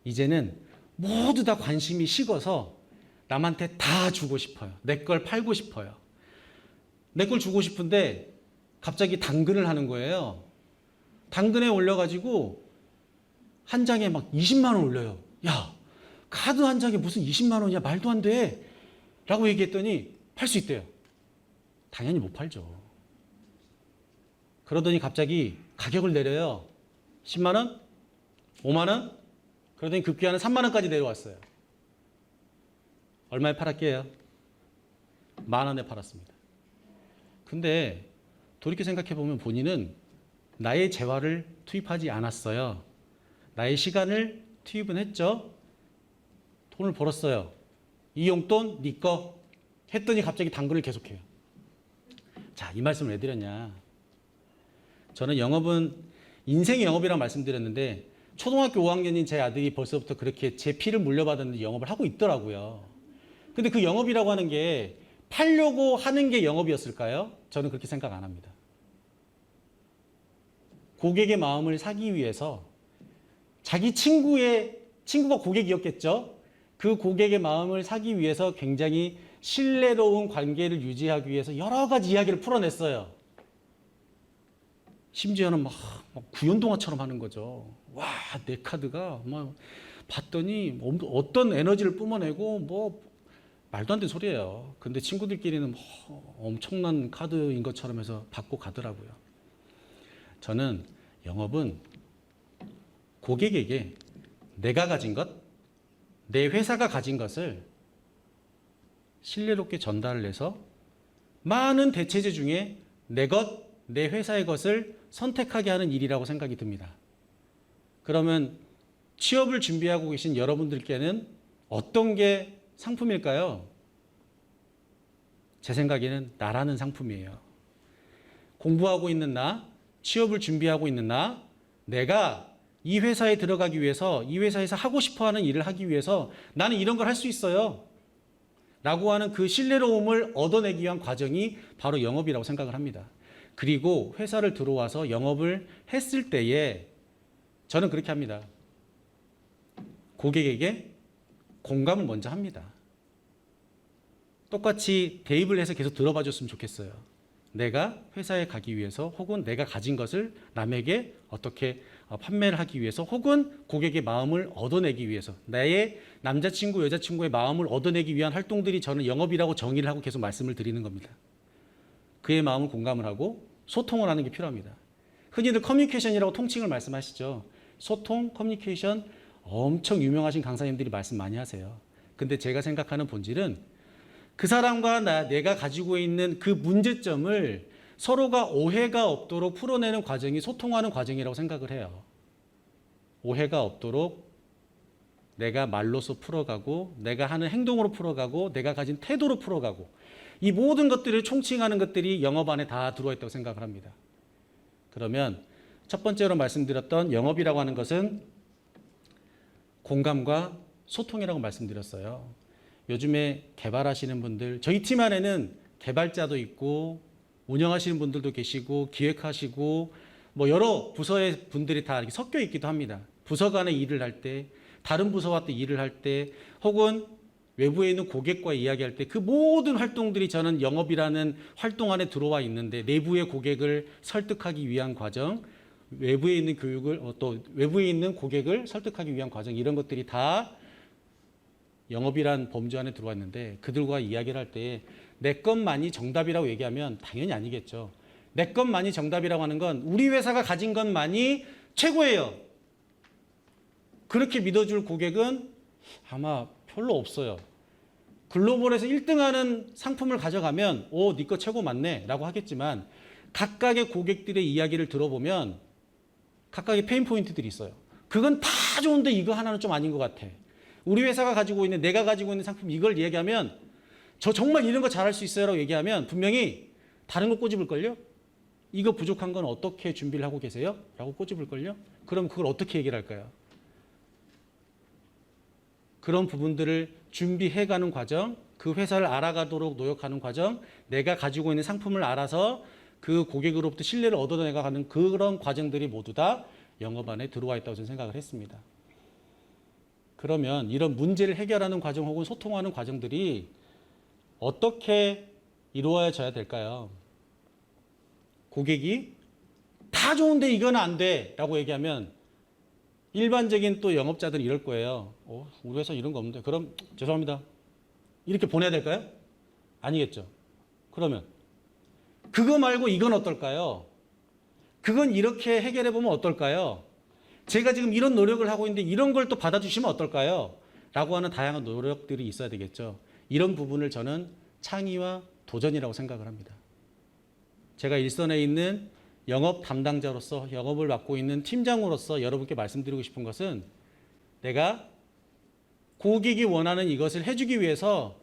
이제는 모두 다 관심이 식어서 남한테 다 주고 싶어요. 내 걸 팔고 싶어요. 내 걸 주고 싶은데 갑자기 당근을 하는 거예요. 당근에 올려가지고 한 장에 막 20만 원 올려요. 야, 카드 한 장에 무슨 20만 원이야? 말도 안 돼. 라고 얘기했더니 팔 수 있대요. 당연히 못 팔죠. 그러더니 갑자기 가격을 내려요. 10만 원? 5만 원? 그러더니 급기야는 3만 원까지 내려왔어요. 얼마에 팔았게요? 10,000원에 팔았습니다. 근데 돌이켜 생각해 보면 본인은 나의 재화를 투입하지 않았어요. 나의 시간을 투입은 했죠. 돈을 벌었어요. 이 용돈 네 거 했더니 갑자기 당근을 계속해요. 자, 이 말씀을 왜 드렸냐? 저는 영업은 인생의 영업이라고 말씀드렸는데 초등학교 5학년인 제 아들이 벌써부터 그렇게 제 피를 물려받았는데 영업을 하고 있더라고요. 근데 그 영업이라고 하는 게 팔려고 하는 게 영업이었을까요? 저는 그렇게 생각 안 합니다. 고객의 마음을 사기 위해서 자기 친구가 고객이었겠죠? 그 고객의 마음을 사기 위해서 굉장히 신뢰로운 관계를 유지하기 위해서 여러 가지 이야기를 풀어냈어요. 심지어는 막 구연동화처럼 하는 거죠. 와, 내 카드가 막 봤더니 어떤 에너지를 뿜어내고 뭐 말도 안 되는 소리예요. 근데 친구들끼리는 뭐 엄청난 카드인 것처럼 해서 받고 가더라고요. 저는 영업은 고객에게 내가 가진 것, 내 회사가 가진 것을 신뢰롭게 전달을 해서 많은 대체제 중에 내 것, 내 회사의 것을 선택하게 하는 일이라고 생각이 듭니다. 그러면 취업을 준비하고 계신 여러분들께는 어떤 게 상품일까요? 제 생각에는 나라는 상품이에요. 공부하고 있는 나, 취업을 준비하고 있는 나, 내가 이 회사에 들어가기 위해서 이 회사에서 하고 싶어하는 일을 하기 위해서 나는 이런 걸 할 수 있어요. 라고 하는 그 신뢰로움을 얻어내기 위한 과정이 바로 영업이라고 생각을 합니다. 그리고 회사를 들어와서 영업을 했을 때에 저는 그렇게 합니다. 고객에게 공감을 먼저 합니다. 똑같이 대입을 해서 계속 들어봐 줬으면 좋겠어요. 내가 회사에 가기 위해서 혹은 내가 가진 것을 남에게 어떻게 판매를 하기 위해서 혹은 고객의 마음을 얻어내기 위해서 나의 남자친구, 여자친구의 마음을 얻어내기 위한 활동들이 저는 영업이라고 정의를 하고 계속 말씀을 드리는 겁니다. 그의 마음을 공감을 하고 소통을 하는 게 필요합니다. 흔히들 커뮤니케이션이라고 통칭을 말씀하시죠. 소통, 커뮤니케이션 엄청 유명하신 강사님들이 말씀 많이 하세요. 근데 제가 생각하는 본질은 그 사람과 내가 가지고 있는 그 문제점을 서로가 오해가 없도록 풀어내는 과정이 소통하는 과정이라고 생각을 해요. 오해가 없도록 내가 말로서 풀어가고 내가 하는 행동으로 풀어가고 내가 가진 태도로 풀어가고 이 모든 것들을 총칭하는 것들이 영업 안에 다 들어와 있다고 생각을 합니다. 그러면 첫 번째로 말씀드렸던 영업이라고 하는 것은 공감과 소통이라고 말씀드렸어요. 요즘에 개발하시는 분들, 저희 팀 안에는 개발자도 있고 운영하시는 분들도 계시고 기획하시고 뭐 여러 부서의 분들이 다 이렇게 섞여 있기도 합니다. 부서 간의 일을 할 때, 다른 부서와 또 일을 할 때, 혹은 외부에 있는 고객과 이야기할 때 그 모든 활동들이 저는 영업이라는 활동 안에 들어와 있는데 내부의 고객을 설득하기 위한 과정, 외부에 있는 교육을 또 외부에 있는 고객을 설득하기 위한 과정 이런 것들이 다 영업이란 범주 안에 들어와 있는데 그들과 이야기를 할 때 내 것만이 정답이라고 얘기하면 당연히 아니겠죠. 내 것만이 정답이라고 하는 건 우리 회사가 가진 것만이 최고예요. 그렇게 믿어줄 고객은 아마 별로 없어요. 글로벌에서 1등하는 상품을 가져가면 네 거 최고 맞네 라고 하겠지만 각각의 고객들의 이야기를 들어보면 각각의 페인 포인트들이 있어요. 그건 다 좋은데 이거 하나는 좀 아닌 것 같아. 우리 회사가 가지고 있는 내가 가지고 있는 상품 이걸 얘기하면 저 정말 이런 거 잘할 수 있어요 라고 얘기하면 분명히 다른 거 꼬집을걸요. 이거 부족한 건 어떻게 준비를 하고 계세요? 라고 꼬집을걸요. 그럼 그걸 어떻게 얘기를 할까요? 그런 부분들을 준비해가는 과정, 그 회사를 알아가도록 노력하는 과정, 내가 가지고 있는 상품을 알아서 그 고객으로부터 신뢰를 얻어내가는 그런 과정들이 모두 다 영업 안에 들어와 있다고 저는 생각을 했습니다. 그러면 이런 문제를 해결하는 과정 혹은 소통하는 과정들이 어떻게 이루어져야 될까요? 고객이 다 좋은데 이건 안 돼 라고 얘기하면 일반적인 또 영업자들이 이럴 거예요. 우리 회사 이런 거 없는데. 그럼 죄송합니다. 이렇게 보내야 될까요? 아니겠죠. 그러면 그거 말고 이건 어떨까요? 그건 이렇게 해결해 보면 어떨까요? 제가 지금 이런 노력을 하고 있는데 이런 걸 또 받아주시면 어떨까요? 라고 하는 다양한 노력들이 있어야 되겠죠. 이런 부분을 저는 창의와 도전이라고 생각을 합니다. 제가 일선에 있는 영업 담당자로서 영업을 맡고 있는 팀장으로서 여러분께 말씀드리고 싶은 것은 내가 고객이 원하는 이것을 해주기 위해서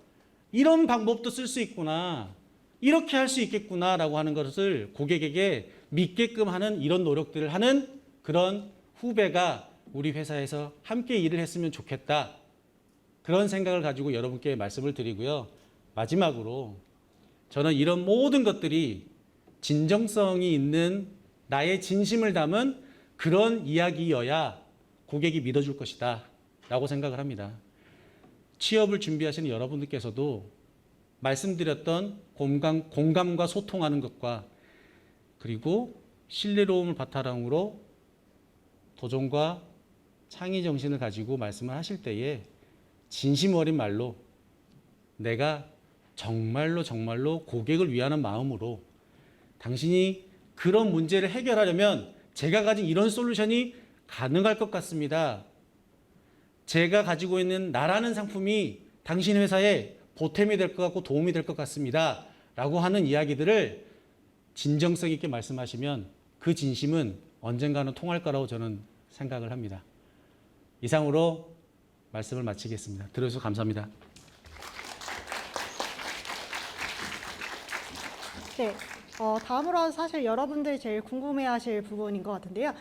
이런 방법도 쓸 수 있구나, 이렇게 할 수 있겠구나라고 하는 것을 고객에게 믿게끔 하는 이런 노력들을 하는 그런 후배가 우리 회사에서 함께 일을 했으면 좋겠다. 그런 생각을 가지고 여러분께 말씀을 드리고요. 마지막으로 저는 이런 모든 것들이 진정성이 있는 나의 진심을 담은 그런 이야기여야 고객이 믿어줄 것이다 라고 생각을 합니다. 취업을 준비하시는 여러분들께서도 말씀드렸던 공감과 소통하는 것과 그리고 신뢰로움을 바탕으로 도전과 창의 정신을 가지고 말씀을 하실 때에 진심 어린 말로 내가 정말로 고객을 위하는 마음으로 당신이 그런 문제를 해결하려면 제가 가진 이런 솔루션이 가능할 것 같습니다. 제가 가지고 있는 나라는 상품이 당신 회사에 보탬이 될 것 같고 도움이 될 것 같습니다. 라고 하는 이야기들을 진정성 있게 말씀하시면 그 진심은 언젠가는 통할 거라고 저는 생각을 합니다. 이상으로 말씀을 마치겠습니다. 들어주셔서 감사합니다. 네. 다음으로 사실 여러분들이 제일 궁금해하실 부분인 것 같은데요.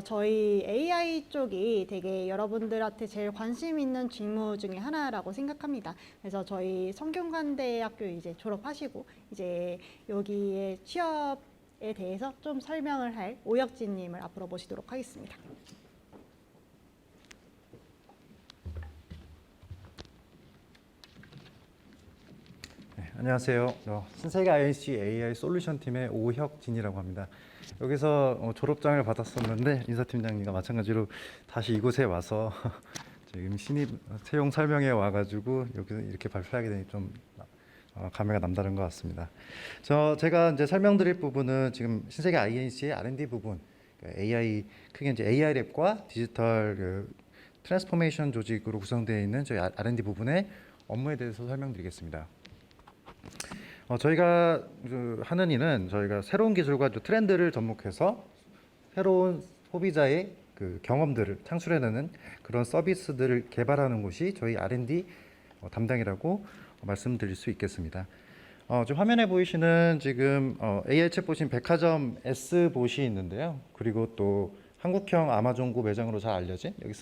저희 AI 쪽이 되게 여러분들한테 제일 관심 있는 직무 중에 하나라고 생각합니다. 그래서 저희 성균관대학교 이제 졸업하시고 이제 여기에 취업에 대해서 좀 설명을 할 오혁진님을 앞으로 모시도록 하겠습니다. 안녕하세요. 신세계 INC AI 솔루션 팀의 오혁진이라고 합니다. 여기서 졸업장을 받았었는데 인사팀장님과 마찬가지로 다시 이곳에 와서 지금 신입 채용 설명회 와가지고 여기서 이렇게 발표하게 되니 좀 감회가 남다른 것 같습니다. 제가 이제 설명드릴 부분은 지금 신세계 INC의 R&D 부분, AI 크게 이제 AI 랩과 디지털 트랜스포메이션 조직으로 구성되어 있는 저희 R&D 부분의 업무에 대해서 설명드리겠습니다. 저희가 하는 일은 저희가 새로운 기술과 트렌드를 접목해서 새로운 소비자의 그 경험들을 창출해내는 그런 서비스들을 개발하는 곳이 저희 R&D 담당이라고 말씀드릴 수 있겠습니다. 지금 화면에 보이시는 지금 AI 챗봇인 백화점 S봇이 있는데요. 그리고 또 한국형 아마존고 매장으로 잘 알려진 여기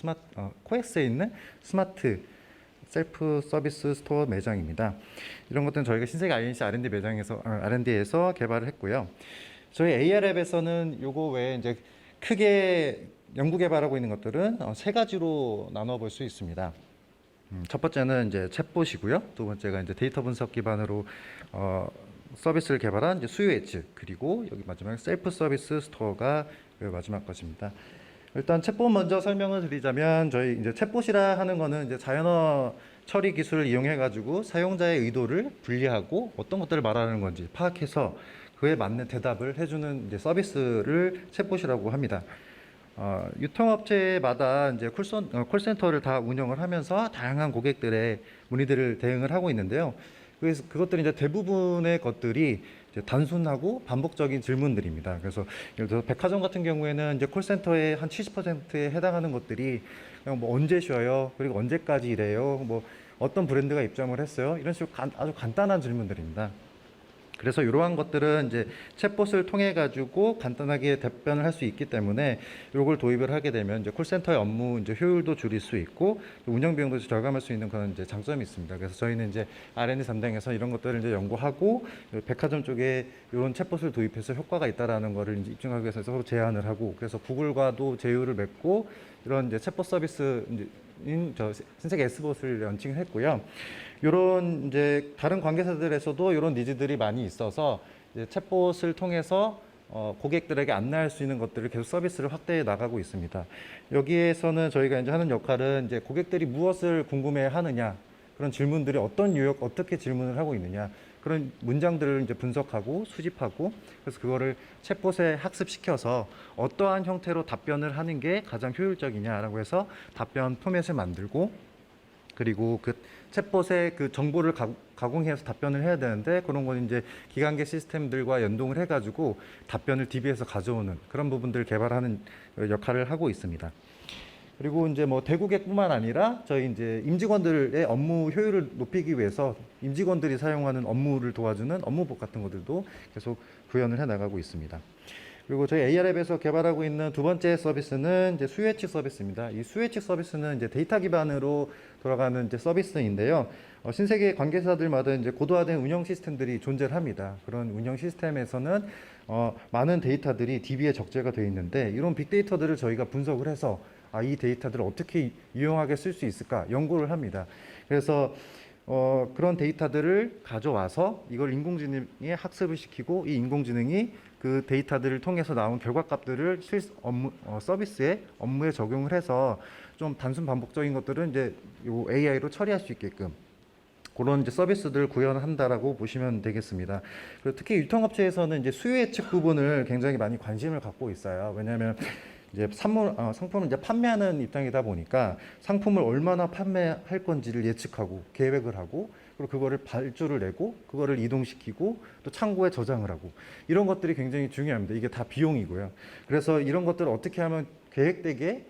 코엑스에 있는 스마트 셀프 서비스 스토어 매장입니다. 이런 것들은 저희가 신세계 INC R&D 매장에서 R&D에서 개발을 했고요. 저희 AR앱에서는 요거 외에 이제 크게 연구 개발하고 있는 것들은 세 가지로 나눠 볼 수 있습니다. 첫 번째는 이제 챗봇이고요. 두 번째가 이제 데이터 분석 기반으로 서비스를 개발한 이제 수요 엣지, 그리고 여기 마지막 셀프 서비스 스토어가 마지막 것입니다. 일단 챗봇 먼저 설명을 드리자면 저희 이제 챗봇이라 하는 거는 이제 자연어 처리 기술을 이용해 가지고 사용자의 의도를 분리하고 어떤 것들을 말하는 건지 파악해서 그에 맞는 대답을 해주는 이제 서비스를 챗봇이라고 합니다. 유통업체마다 이제 콜센터를 다 운영을 하면서 다양한 고객들의 문의들을 대응을 하고 있는데요. 그래서 그것들이 이제 대부분의 것들이 이제 단순하고 반복적인 질문들입니다. 그래서 예를 들어서 백화점 같은 경우에는 이제 콜센터의 한 70%에 해당하는 것들이 그냥 뭐 언제 쉬어요? 그리고 언제까지 일해요? 뭐 어떤 브랜드가 입점을 했어요? 이런 식으로 아주 간단한 질문들입니다. 그래서 이러한 것들은 이제 챗봇을 통해 가지고 간단하게 답변을 할 수 있기 때문에 이걸 도입을 하게 되면 이제 콜센터의 업무 이제 효율도 줄일 수 있고 운영 비용도 절감할 수 있는 그런 이제 장점이 있습니다. 그래서 저희는 이제 R&D 담당에서 이런 것들을 이제 연구하고 백화점 쪽에 이런 챗봇을 도입해서 효과가 있다라는 거를 이제 입증하기 위해서 서로 제안을 하고, 그래서 구글과도 제휴를 맺고 이런 이제 챗봇 서비스 이제 저 신세계 S봇을 런칭을 했고요. 이런 이제 다른 관계사들에서도 이런 니즈들이 많이 있어서 이제 챗봇을 통해서 고객들에게 안내할 수 있는 것들을 계속 서비스를 확대해 나가고 있습니다. 여기에서는 저희가 이제 하는 역할은 이제 고객들이 무엇을 궁금해 하느냐, 그런 질문들이 어떤 유형, 어떻게 질문을 하고 있느냐, 그런 문장들을 이제 분석하고 수집하고, 그래서 그거를 챗봇에 학습시켜서 어떠한 형태로 답변을 하는 게 가장 효율적이냐라고 해서 답변 포맷을 만들고, 그리고 그 챗봇의 그 정보를 가공해서 답변을 해야 되는데, 그런 건 이제 기관계 시스템들과 연동을 해가지고 답변을 DB에서 가져오는 그런 부분들을 개발하는 역할을 하고 있습니다. 그리고 이제 뭐 대고객뿐만 아니라 저희 이제 임직원들의 업무 효율을 높이기 위해서 임직원들이 사용하는 업무를 도와주는 업무복 같은 것들도 계속 구현을 해 나가고 있습니다. 그리고 저희 AR앱에서 개발하고 있는 두 번째 서비스는 이제 수요 예측 서비스입니다. 이 수요 예측 서비스는 이제 데이터 기반으로 돌아가는 이제 서비스인데요. 신세계 관계사들마다 이제 고도화된 운영 시스템들이 존재를 합니다. 그런 운영 시스템에서는 많은 데이터들이 DB에 적재가 되어 있는데, 이런 빅데이터들을 저희가 분석을 해서 이 데이터들을 어떻게 유용하게 쓸 수 있을까 연구를 합니다. 그래서 그런 데이터들을 가져와서 이걸 인공지능에 학습을 시키고, 이 인공지능이 그 데이터들을 통해서 나온 결과값들을 서비스에 업무에 적용을 해서 좀 단순 반복적인 것들은 이제 요 AI로 처리할 수 있게끔 그런 이제 서비스들을 구현한다라고 보시면 되겠습니다. 그리고 특히 유통업체에서는 이제 수요 예측 부분을 굉장히 많이 관심을 갖고 있어요. 왜냐하면 이제 상품을 이제 판매하는 입장이다 보니까 상품을 얼마나 판매할 건지를 예측하고 계획을 하고, 그리고 그거를 발주를 내고 그거를 이동시키고 또 창고에 저장을 하고, 이런 것들이 굉장히 중요합니다. 이게 다 비용이고요. 그래서 이런 것들을 어떻게 하면 계획되게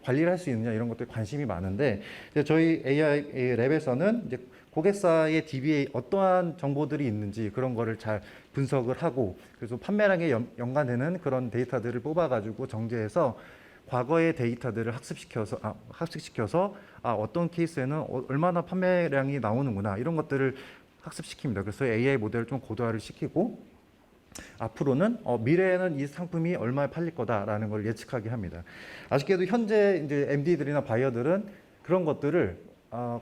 관리를 할 수 있느냐, 이런 것들 관심이 많은데, 이제 저희 AI 랩에서는 이제 고객사의 DB에 어떠한 정보들이 있는지 그런 거를 잘 분석을 하고, 그래서 판매량에 연관되는 그런 데이터들을 뽑아가지고 정제해서 과거의 데이터들을 학습시켜서 어떤 케이스에는 얼마나 판매량이 나오는구나, 이런 것들을 학습시킵니다. 그래서 AI 모델을 좀 고도화를 시키고, 앞으로는 미래에는 이 상품이 얼마에 팔릴 거다라는 걸 예측하게 합니다. 아쉽게도 현재 이제 MD들이나 바이어들은 그런 것들을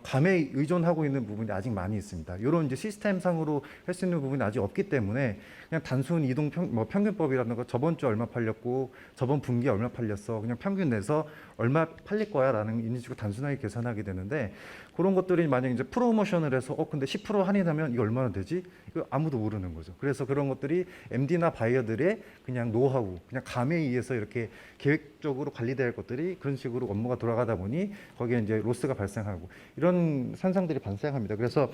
감에 의존하고 있는 부분이 아직 많이 있습니다. 이런 이제 시스템상으로 할 수 있는 부분이 아직 없기 때문에 그냥 단순 이동 평균법이라든가 저번 주 얼마 팔렸고 저번 분기에 얼마 팔렸어, 그냥 평균 내서 얼마 팔릴 거야라는 인식으로 단순하게 계산하게 되는데, 그런 것들이 만약 이제 프로모션을 해서 근데 10% 할인하면 이거 얼마나 되지? 이거 아무도 모르는 거죠. 그래서 그런 것들이 MD나 바이어들의 그냥 노하우, 그냥 감에 의해서 이렇게 계획적으로 관리될 것들이 그런 식으로 업무가 돌아가다 보니 거기에 이제 로스가 발생하고 이런 현상들이 발생합니다. 그래서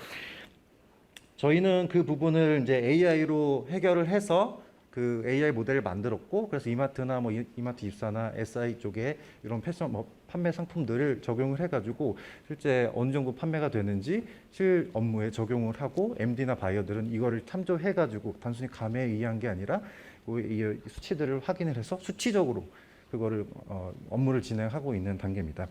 저희는 그 부분을 이제 AI로 해결을 해서 그 AI 모델을 만들었고, 그래서 이마트나 뭐 이마트 입사나 SI 쪽에 이런 패션 판매 상품들을 적용을 해가지고 실제 어느 정도 판매가 되는지 실 업무에 적용을 하고, MD나 바이어들은 이거를 참조해가지고 단순히 감에 의한 게 아니라 이 수치들을 확인을 해서 수치적으로 그거를 업무를 진행하고 있는 단계입니다.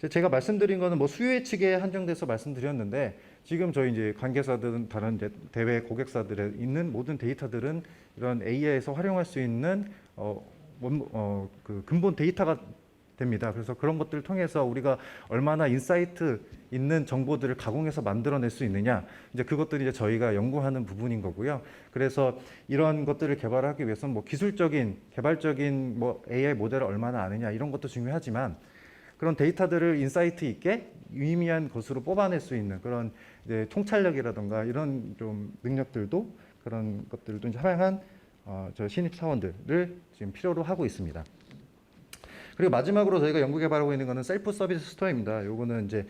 제가 말씀드린 거는 뭐 수요 예측에 한정돼서 말씀드렸는데, 지금 저희 이제 관계사들은 다른 이제 대외 고객사들에 있는 모든 데이터들은 이런 AI에서 활용할 수 있는 그 근본 데이터가 됩니다. 그래서 그런 것들을 통해서 우리가 얼마나 인사이트 있는 정보들을 가공해서 만들어낼 수 있느냐, 이제 그것들이 이제 저희가 연구하는 부분인 거고요. 그래서 이런 것들을 개발하기 위해서는 뭐 기술적인 개발적인 뭐 AI 모델을 얼마나 아느냐, 이런 것도 중요하지만 그런 데이터들을 인사이트 있게 유의미한 것으로 뽑아낼 수 있는 그런 이제 통찰력이라든가 이런 좀 능력들도, 그런 것들도 이제 활용한 저 신입 사원들을 지금 필요로 하고 있습니다. 그리고 마지막으로 저희가 연구 개발하고 있는 거는 셀프 서비스 스토어입니다. 요거는 이제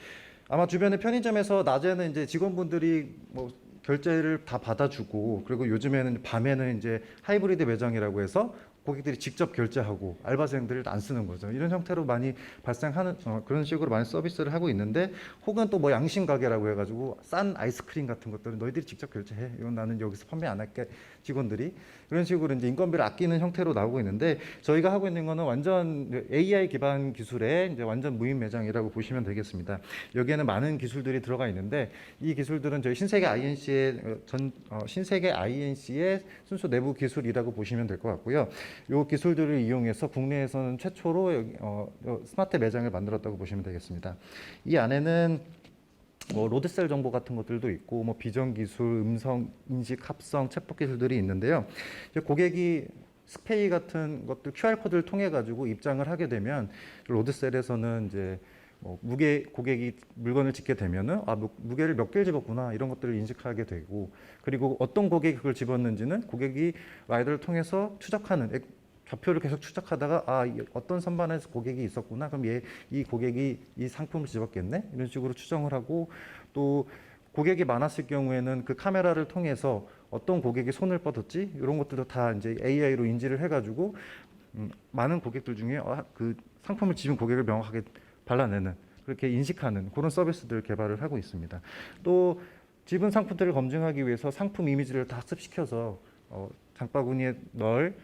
아마 주변의 편의점에서 낮에는 이제 직원분들이 뭐 결제를 다 받아주고, 그리고 요즘에는 밤에는 이제 하이브리드 매장이라고 해서 고객들이 직접 결제하고 알바생들을 안 쓰는 거죠. 이런 형태로 많이 발생하는 그런 식으로 많이 서비스를 하고 있는데, 혹은 또 뭐 양심 가게라고 해가지고 싼 아이스크림 같은 것들은 너희들이 직접 결제해, 이건 나는 여기서 판매 안 할게, 직원들이 이런 식으로 이제 인건비를 아끼는 형태로 나오고 있는데, 저희가 하고 있는 거는 완전 AI 기반 기술의 이제 완전 무인 매장이라고 보시면 되겠습니다. 여기에는 많은 기술들이 들어가 있는데, 이 기술들은 저희 신세계 INC의 순수 내부 기술이라고 보시면 될 것 같고요. 이 기술들을 이용해서 국내에서는 최초로 스마트 매장을 만들었다고 보시면 되겠습니다. 이 안에는 뭐 로드셀 정보 같은 것들도 있고 뭐 비전 기술, 음성 인식, 합성, 챗봇 기술들이 있는데요. 이제 고객이 스페이 같은 것들 QR 코드를 통해 가지고 입장을 하게 되면 로드셀에서는 이제 뭐 고객이 물건을 짓게 되면은 무게를 몇 개를 집었구나 이런 것들을 인식하게 되고, 그리고 어떤 고객이 그걸 집었는지는 고객이 라이더를 통해서 추적하는 좌표를 계속 추적하다가 어떤 선반에서 고객이 있었구나, 그럼 이 고객이 이 상품을 집었겠네, 이런 식으로 추정을 하고, 또 고객이 많았을 경우에는 그 카메라를 통해서 어떤 고객이 손을 뻗었지 이런 것들도 다 이제 AI로 인지를 해가지고 많은 고객들 중에 그 상품을 집은 고객을 명확하게 발라내는, 그렇게 인식하는 그런 서비스들을 개발을 하고 있습니다. 또 집은 상품들을 검증하기 위해서 상품 이미지를 다 학습시켜서 장바구니에 넣을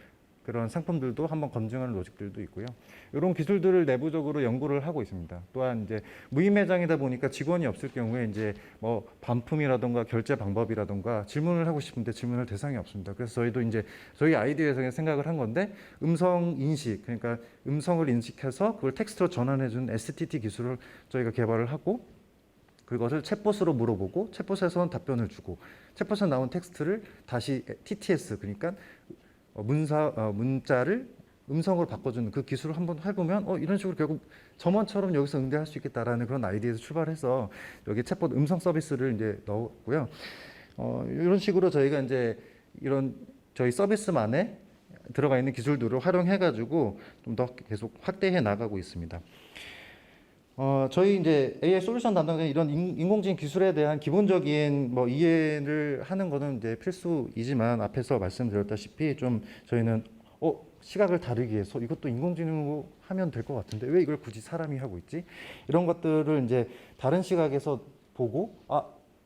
그런 상품들도 한번 검증하는 로직들도 있고요. 이런 기술들을 내부적으로 연구를 하고 있습니다. 또한 이제 무인 매장이다 보니까 직원이 없을 경우에 이제 뭐 반품이라던가 결제 방법이라던가 질문을 하고 싶은데 질문할 대상이 없습니다. 그래서 저희도 이제 저희 아이디어에서 생각을 한 건데, 음성 인식, 그러니까 음성을 인식해서 그걸 텍스트로 전환해 주는 STT 기술을 저희가 개발을 하고, 그것을 챗봇으로 물어보고 챗봇에서는 답변을 주고, 챗봇에 나온 텍스트를 다시 TTS, 그러니까 문자를 음성으로 바꿔주는 그 기술을 한번 해보면 이런 식으로 결국 점원처럼 여기서 응대할 수 있겠다라는 그런 아이디어에서 출발해서 여기 챗봇 음성 서비스를 이제 넣었고요. 이런 식으로 저희가 이제 이런 저희 서비스만에 들어가 있는 기술들을 활용해가지고 좀 더 계속 확대해 나가고 있습니다. 저희 이제 AI 솔루션 담당자는 이런 인공지능 기술에 대한 기본적인 뭐 이해를 하는 것은 이제 필수이지만, 앞에서 말씀드렸다시피 좀 저희는 시각을 다르기 위해서 이것도 인공지능으로 하면 될 것 같은데 왜 이걸 굳이 사람이 하고 있지? 이런 것들을 이제 다른 시각에서 보고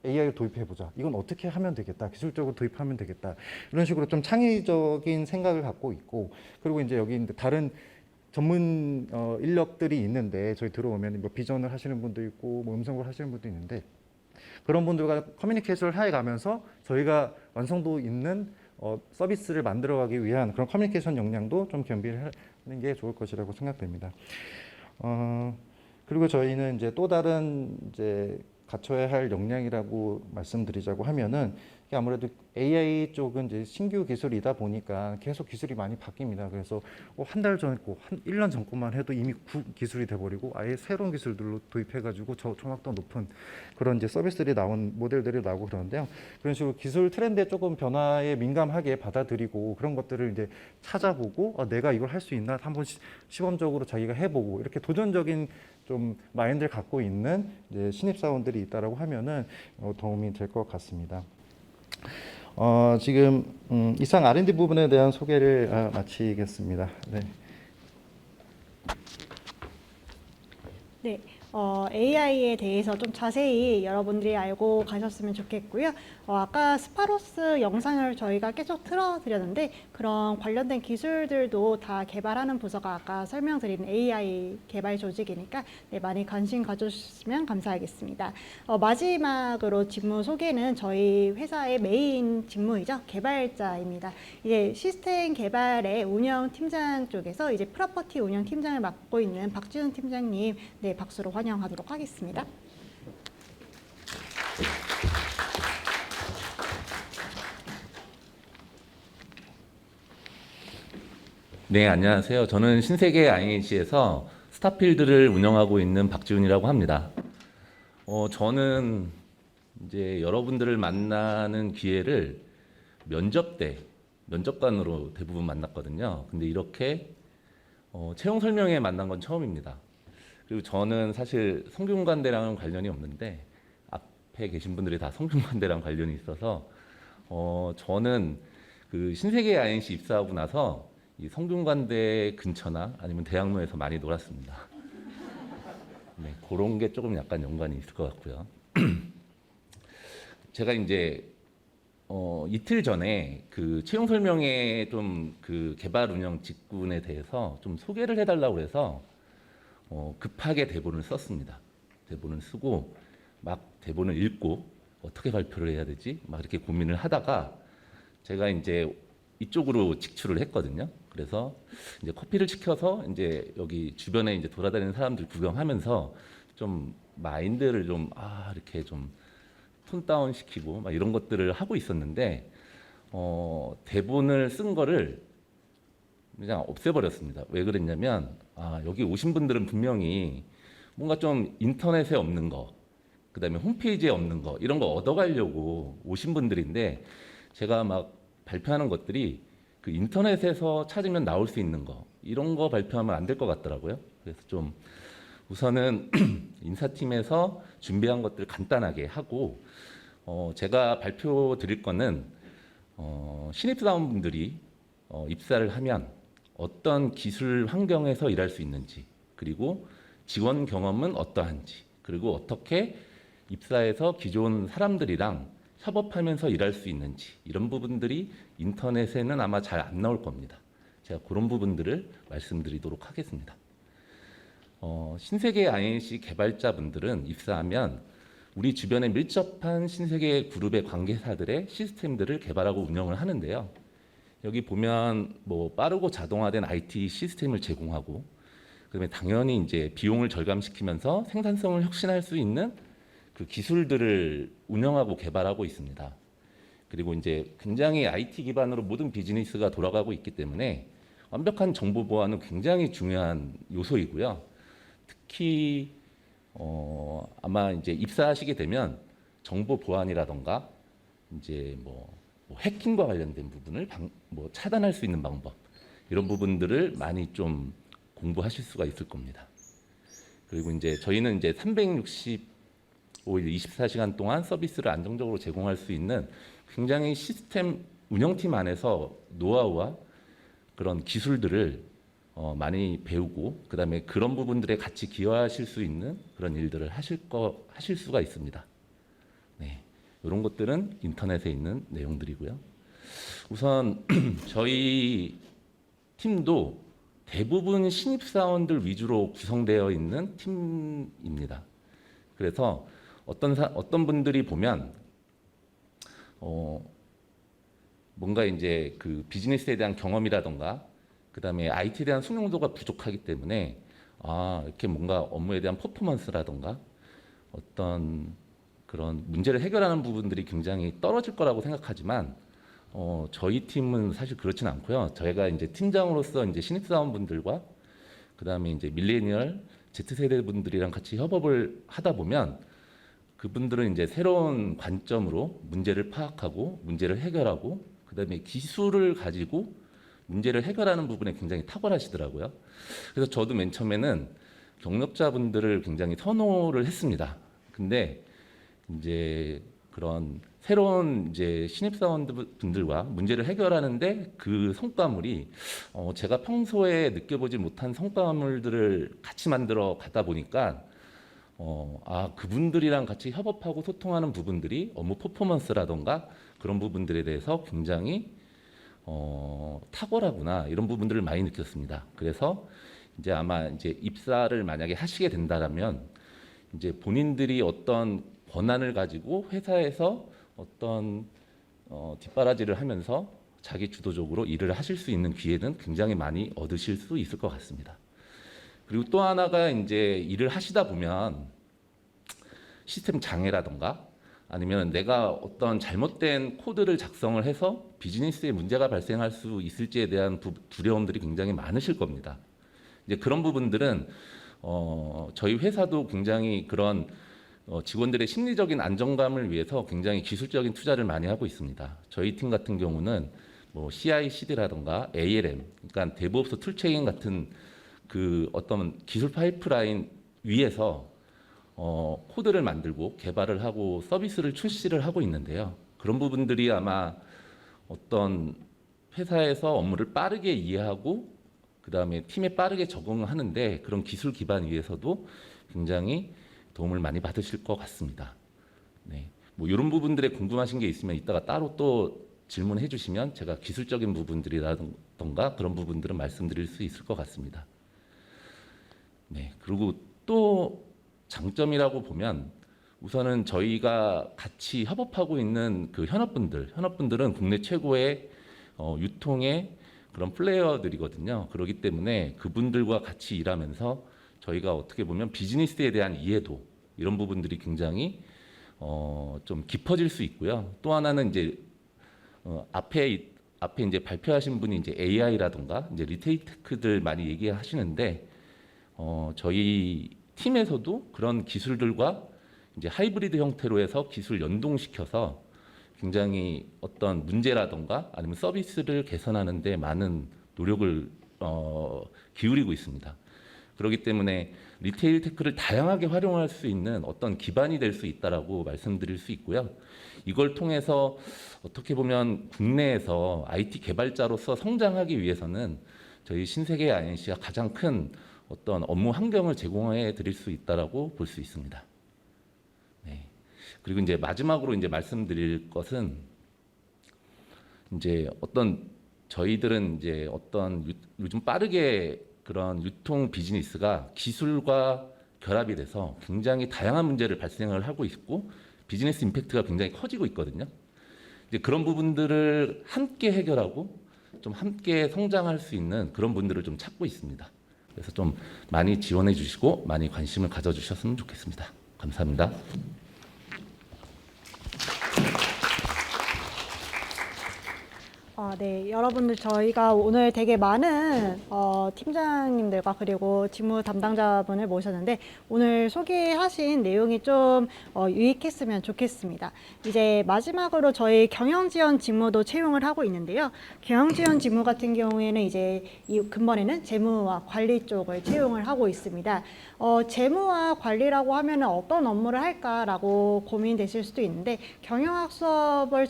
AI를 도입해 보자. 이건 어떻게 하면 되겠다. 기술적으로 도입하면 되겠다. 이런 식으로 좀 창의적인 생각을 갖고 있고, 그리고 이제 여기 다른 전문 인력들이 있는데, 저희 들어오면 뭐 비전을 하시는 분도 있고 뭐 음성을 하시는 분도 있는데, 그런 분들과 커뮤니케이션을 해가면서 저희가 완성도 있는 서비스를 만들어가기 위한 그런 커뮤니케이션 역량도 좀 겸비를 하는 게 좋을 것이라고 생각됩니다. 그리고 저희는 이제 또 다른 이제 갖춰야 할 역량이라고 말씀드리자고 하면은, 이게 아무래도 AI 쪽은 이제 신규 기술이다 보니까 계속 기술이 많이 바뀝니다. 그래서 한 달 전 거, 한 1년 전 것만 해도 이미 기술이 돼버리고 아예 새로운 기술들로 도입해가지고 정확도 높은 그런 이제 서비스들이 모델들이 나오고 그러는데요. 그런 식으로 기술 트렌드에 조금 변화에 민감하게 받아들이고 그런 것들을 이제 찾아보고 내가 이걸 할 수 있나 한번 시범적으로 자기가 해보고, 이렇게 도전적인 좀 마인드를 갖고 있는 이제 신입사원들이 있다라고 하면은 도움이 될 것 같습니다. 지금 이상 R&D 부분에 대한 소개를 마치겠습니다. 네. 네, AI에 대해서 좀 자세히 여러분들이 알고 가셨으면 좋겠고요. 아까 스파로스 영상을 저희가 계속 틀어드렸는데, 그런 관련된 기술들도 다 개발하는 부서가 아까 설명드린 AI 개발 조직이니까 많이 관심 가져주시면 감사하겠습니다. 마지막으로 직무 소개는 저희 회사의 메인 직무이죠. 개발자입니다. 이제 시스템 개발의 운영팀장 쪽에서 이제 프로퍼티 운영팀장을 맡고 있는 박지훈 팀장님, 박수로 환영하도록 하겠습니다. 네, 안녕하세요. 저는 신세계 INC에서 스타필드를 운영하고 있는 박지훈이라고 합니다. 저는 이제 여러분들을 만나는 기회를 면접관으로 대부분 만났거든요. 근데 이렇게 채용 설명회 만난 건 처음입니다. 그리고 저는 사실 성균관대랑은 관련이 없는데 앞에 계신 분들이 다 성균관대랑 관련이 있어서 저는 그 신세계 INC 입사하고 나서 이 성균관대 근처나 아니면 대학로에서 많이 놀았습니다. 네, 그런 게 조금 약간 연관이 있을 것 같고요. 제가 이제 이틀 전에 그 채용 설명회 좀 그 개발 운영 직군에 대해서 좀 소개를 해달라고 해서 급하게 대본을 썼습니다. 대본을 쓰고 막 대본을 읽고 어떻게 발표를 해야 되지? 막 이렇게 고민을 하다가 제가 이제 이쪽으로 직출을 했거든요. 그래서 이제 커피를 시켜서 이제 여기 주변에 이제 돌아다니는 사람들 구경하면서 좀 마인드를 좀 이렇게 좀 톤 다운 시키고 막 이런 것들을 하고 있었는데 대본을 쓴 거를 그냥 없애버렸습니다. 왜 그랬냐면 여기 오신 분들은 분명히 뭔가 좀 인터넷에 없는 거, 그다음에 홈페이지에 없는 거 이런 거 얻어가려고 오신 분들인데 제가 막 발표하는 것들이 그 인터넷에서 찾으면 나올 수 있는 거 이런 거 발표하면 안 될 것 같더라고요. 그래서 좀 우선은 인사팀에서 준비한 것들 간단하게 하고 제가 발표 드릴 거는 신입사원분들이 입사를 하면 어떤 기술 환경에서 일할 수 있는지, 그리고 직원 경험은 어떠한지, 그리고 어떻게 입사해서 기존 사람들이랑 협업하면서 일할 수 있는지 이런 부분들이 인터넷에는 아마 잘 안 나올 겁니다. 제가 그런 부분들을 말씀드리도록 하겠습니다. 신세계 INC 개발자분들은 입사하면 우리 주변에 밀접한 신세계 그룹의 관계사들의 시스템들을 개발하고 운영을 하는데요. 여기 보면 뭐 빠르고 자동화된 IT 시스템을 제공하고, 그다음에 당연히 이제 비용을 절감시키면서 생산성을 혁신할 수 있는 그 기술들을 운영하고 개발하고 있습니다. 그리고 이제 굉장히 IT 기반으로 모든 비즈니스가 돌아가고 있기 때문에 완벽한 정보 보안은 굉장히 중요한 요소이고요. 특히 아마 이제 입사하시게 되면 정보 보안이라던가 이제 뭐 해킹과 관련된 부분을 차단할 수 있는 방법 이런 부분들을 많이 좀 공부하실 수가 있을 겁니다. 그리고 이제 저희는 이제 365일 24시간 동안 서비스를 안정적으로 제공할 수 있는 굉장히 시스템 운영팀 안에서 노하우와 그런 기술들을 많이 배우고, 그다음에 그런 부분들에 같이 기여하실 수 있는 그런 일들을 하실 수가 있습니다. 네, 이런 것들은 인터넷에 있는 내용들이고요. 우선 저희 팀도 대부분 신입사원들 위주로 구성되어 있는 팀입니다. 그래서 어떤 분들이 보면 뭔가 이제 그 비즈니스에 대한 경험이라던가 그다음에 IT에 대한 숙련도가 부족하기 때문에 이렇게 뭔가 업무에 대한 퍼포먼스라던가 어떤 그런 문제를 해결하는 부분들이 굉장히 떨어질 거라고 생각하지만 저희 팀은 사실 그렇진 않고요. 저희가 이제 팀장으로서 이제 신입사원분들과 그다음에 이제 밀레니얼 Z세대 분들이랑 같이 협업을 하다 보면 그분들은 이제 새로운 관점으로 문제를 파악하고 문제를 해결하고 그다음에 기술을 가지고 문제를 해결하는 부분에 굉장히 탁월하시더라고요. 그래서 저도 맨 처음에는 경력자분들을 굉장히 선호를 했습니다. 근데 이제 그런 새로운 이제 신입사원분들과 문제를 해결하는데 그 성과물이 제가 평소에 느껴보지 못한 성과물들을 같이 만들어 가다 보니까 그분들이랑 같이 협업하고 소통하는 부분들이 업무 퍼포먼스라던가 그런 부분들에 대해서 굉장히 탁월하구나 이런 부분들을 많이 느꼈습니다. 그래서 이제 아마 이제 입사를 만약에 하시게 된다라면 이제 본인들이 어떤 권한을 가지고 회사에서 어떤 뒷바라지를 하면서 자기 주도적으로 일을 하실 수 있는 기회는 굉장히 많이 얻으실 수 있을 것 같습니다. 그리고 또 하나가 이제 일을 하시다 보면 시스템 장애라던가 아니면 내가 어떤 잘못된 코드를 작성을 해서 비즈니스에 문제가 발생할 수 있을지에 대한 두려움들이 굉장히 많으실 겁니다. 이제 그런 부분들은 저희 회사도 굉장히 그런 직원들의 심리적인 안정감을 위해서 굉장히 기술적인 투자를 많이 하고 있습니다. 저희 팀 같은 경우는 뭐 CI/CD라던가 ALM, 그러니까 데브옵스 툴체인 같은 그 어떤 기술 파이프라인 위에서 코드를 만들고 개발을 하고 서비스를 출시를 하고 있는데요. 그런 부분들이 아마 어떤 회사에서 업무를 빠르게 이해하고 그다음에 팀에 빠르게 적응하는데 그런 기술 기반 위에서도 굉장히 도움을 많이 받으실 것 같습니다. 네, 뭐 이런 부분들에 궁금하신 게 있으면 이따가 따로 또 질문해 주시면 제가 기술적인 부분들이라던가 그런 부분들은 말씀드릴 수 있을 것 같습니다. 네, 그리고 또 장점이라고 보면 우선은 저희가 같이 협업하고 있는 그 현업분들은 국내 최고의 유통의 그런 플레이어들이거든요. 그렇기 때문에 그분들과 같이 일하면서 저희가 어떻게 보면 비즈니스에 대한 이해도 이런 부분들이 굉장히 좀 깊어질 수 있고요. 또 하나는 이제 앞에 이제 발표하신 분이 이제 AI라든가 이제 리테일 테크들 많이 얘기하시는데 저희 팀에서도 그런 기술들과 이제 하이브리드 형태로 해서 기술 연동시켜서 굉장히 어떤 문제라든가 아니면 서비스를 개선하는 데 많은 노력을 기울이고 있습니다. 그렇기 때문에 리테일 테크를 다양하게 활용할 수 있는 어떤 기반이 될 수 있다라고 말씀드릴 수 있고요. 이걸 통해서 어떻게 보면 국내에서 IT 개발자로서 성장하기 위해서는 저희 신세계 INC가 가장 큰 어떤 업무 환경을 제공해 드릴 수 있다라고 볼 수 있습니다. 네. 그리고 이제 마지막으로 이제 말씀드릴 것은 이제 저희들은 이제 요즘 빠르게 그런 유통 비즈니스가 기술과 결합이 돼서 굉장히 다양한 문제를 발생을 하고 있고 비즈니스 임팩트가 굉장히 커지고 있거든요. 이제 그런 부분들을 함께 해결하고 좀 함께 성장할 수 있는 그런 분들을 좀 찾고 있습니다. 그래서 좀 많이 지원해 주시고 많이 관심을 가져 주셨으면 좋겠습니다. 감사합니다. 네, 여러분들 저희가 오늘 되게 많은 팀장님들과 그리고 직무 담당자분을 모셨는데 오늘 소개하신 내용이 좀 유익했으면 좋겠습니다. 이제 마지막으로 저희 경영지원 직무도 채용을 하고 있는데요. 경영지원 직무 같은 경우에는 이제 근본에는 재무와 관리 쪽을 채용을 하고 있습니다. 재무와 관리라고 하면 어떤 업무를 할까라고 고민되실 수도 있는데 경영학 수업을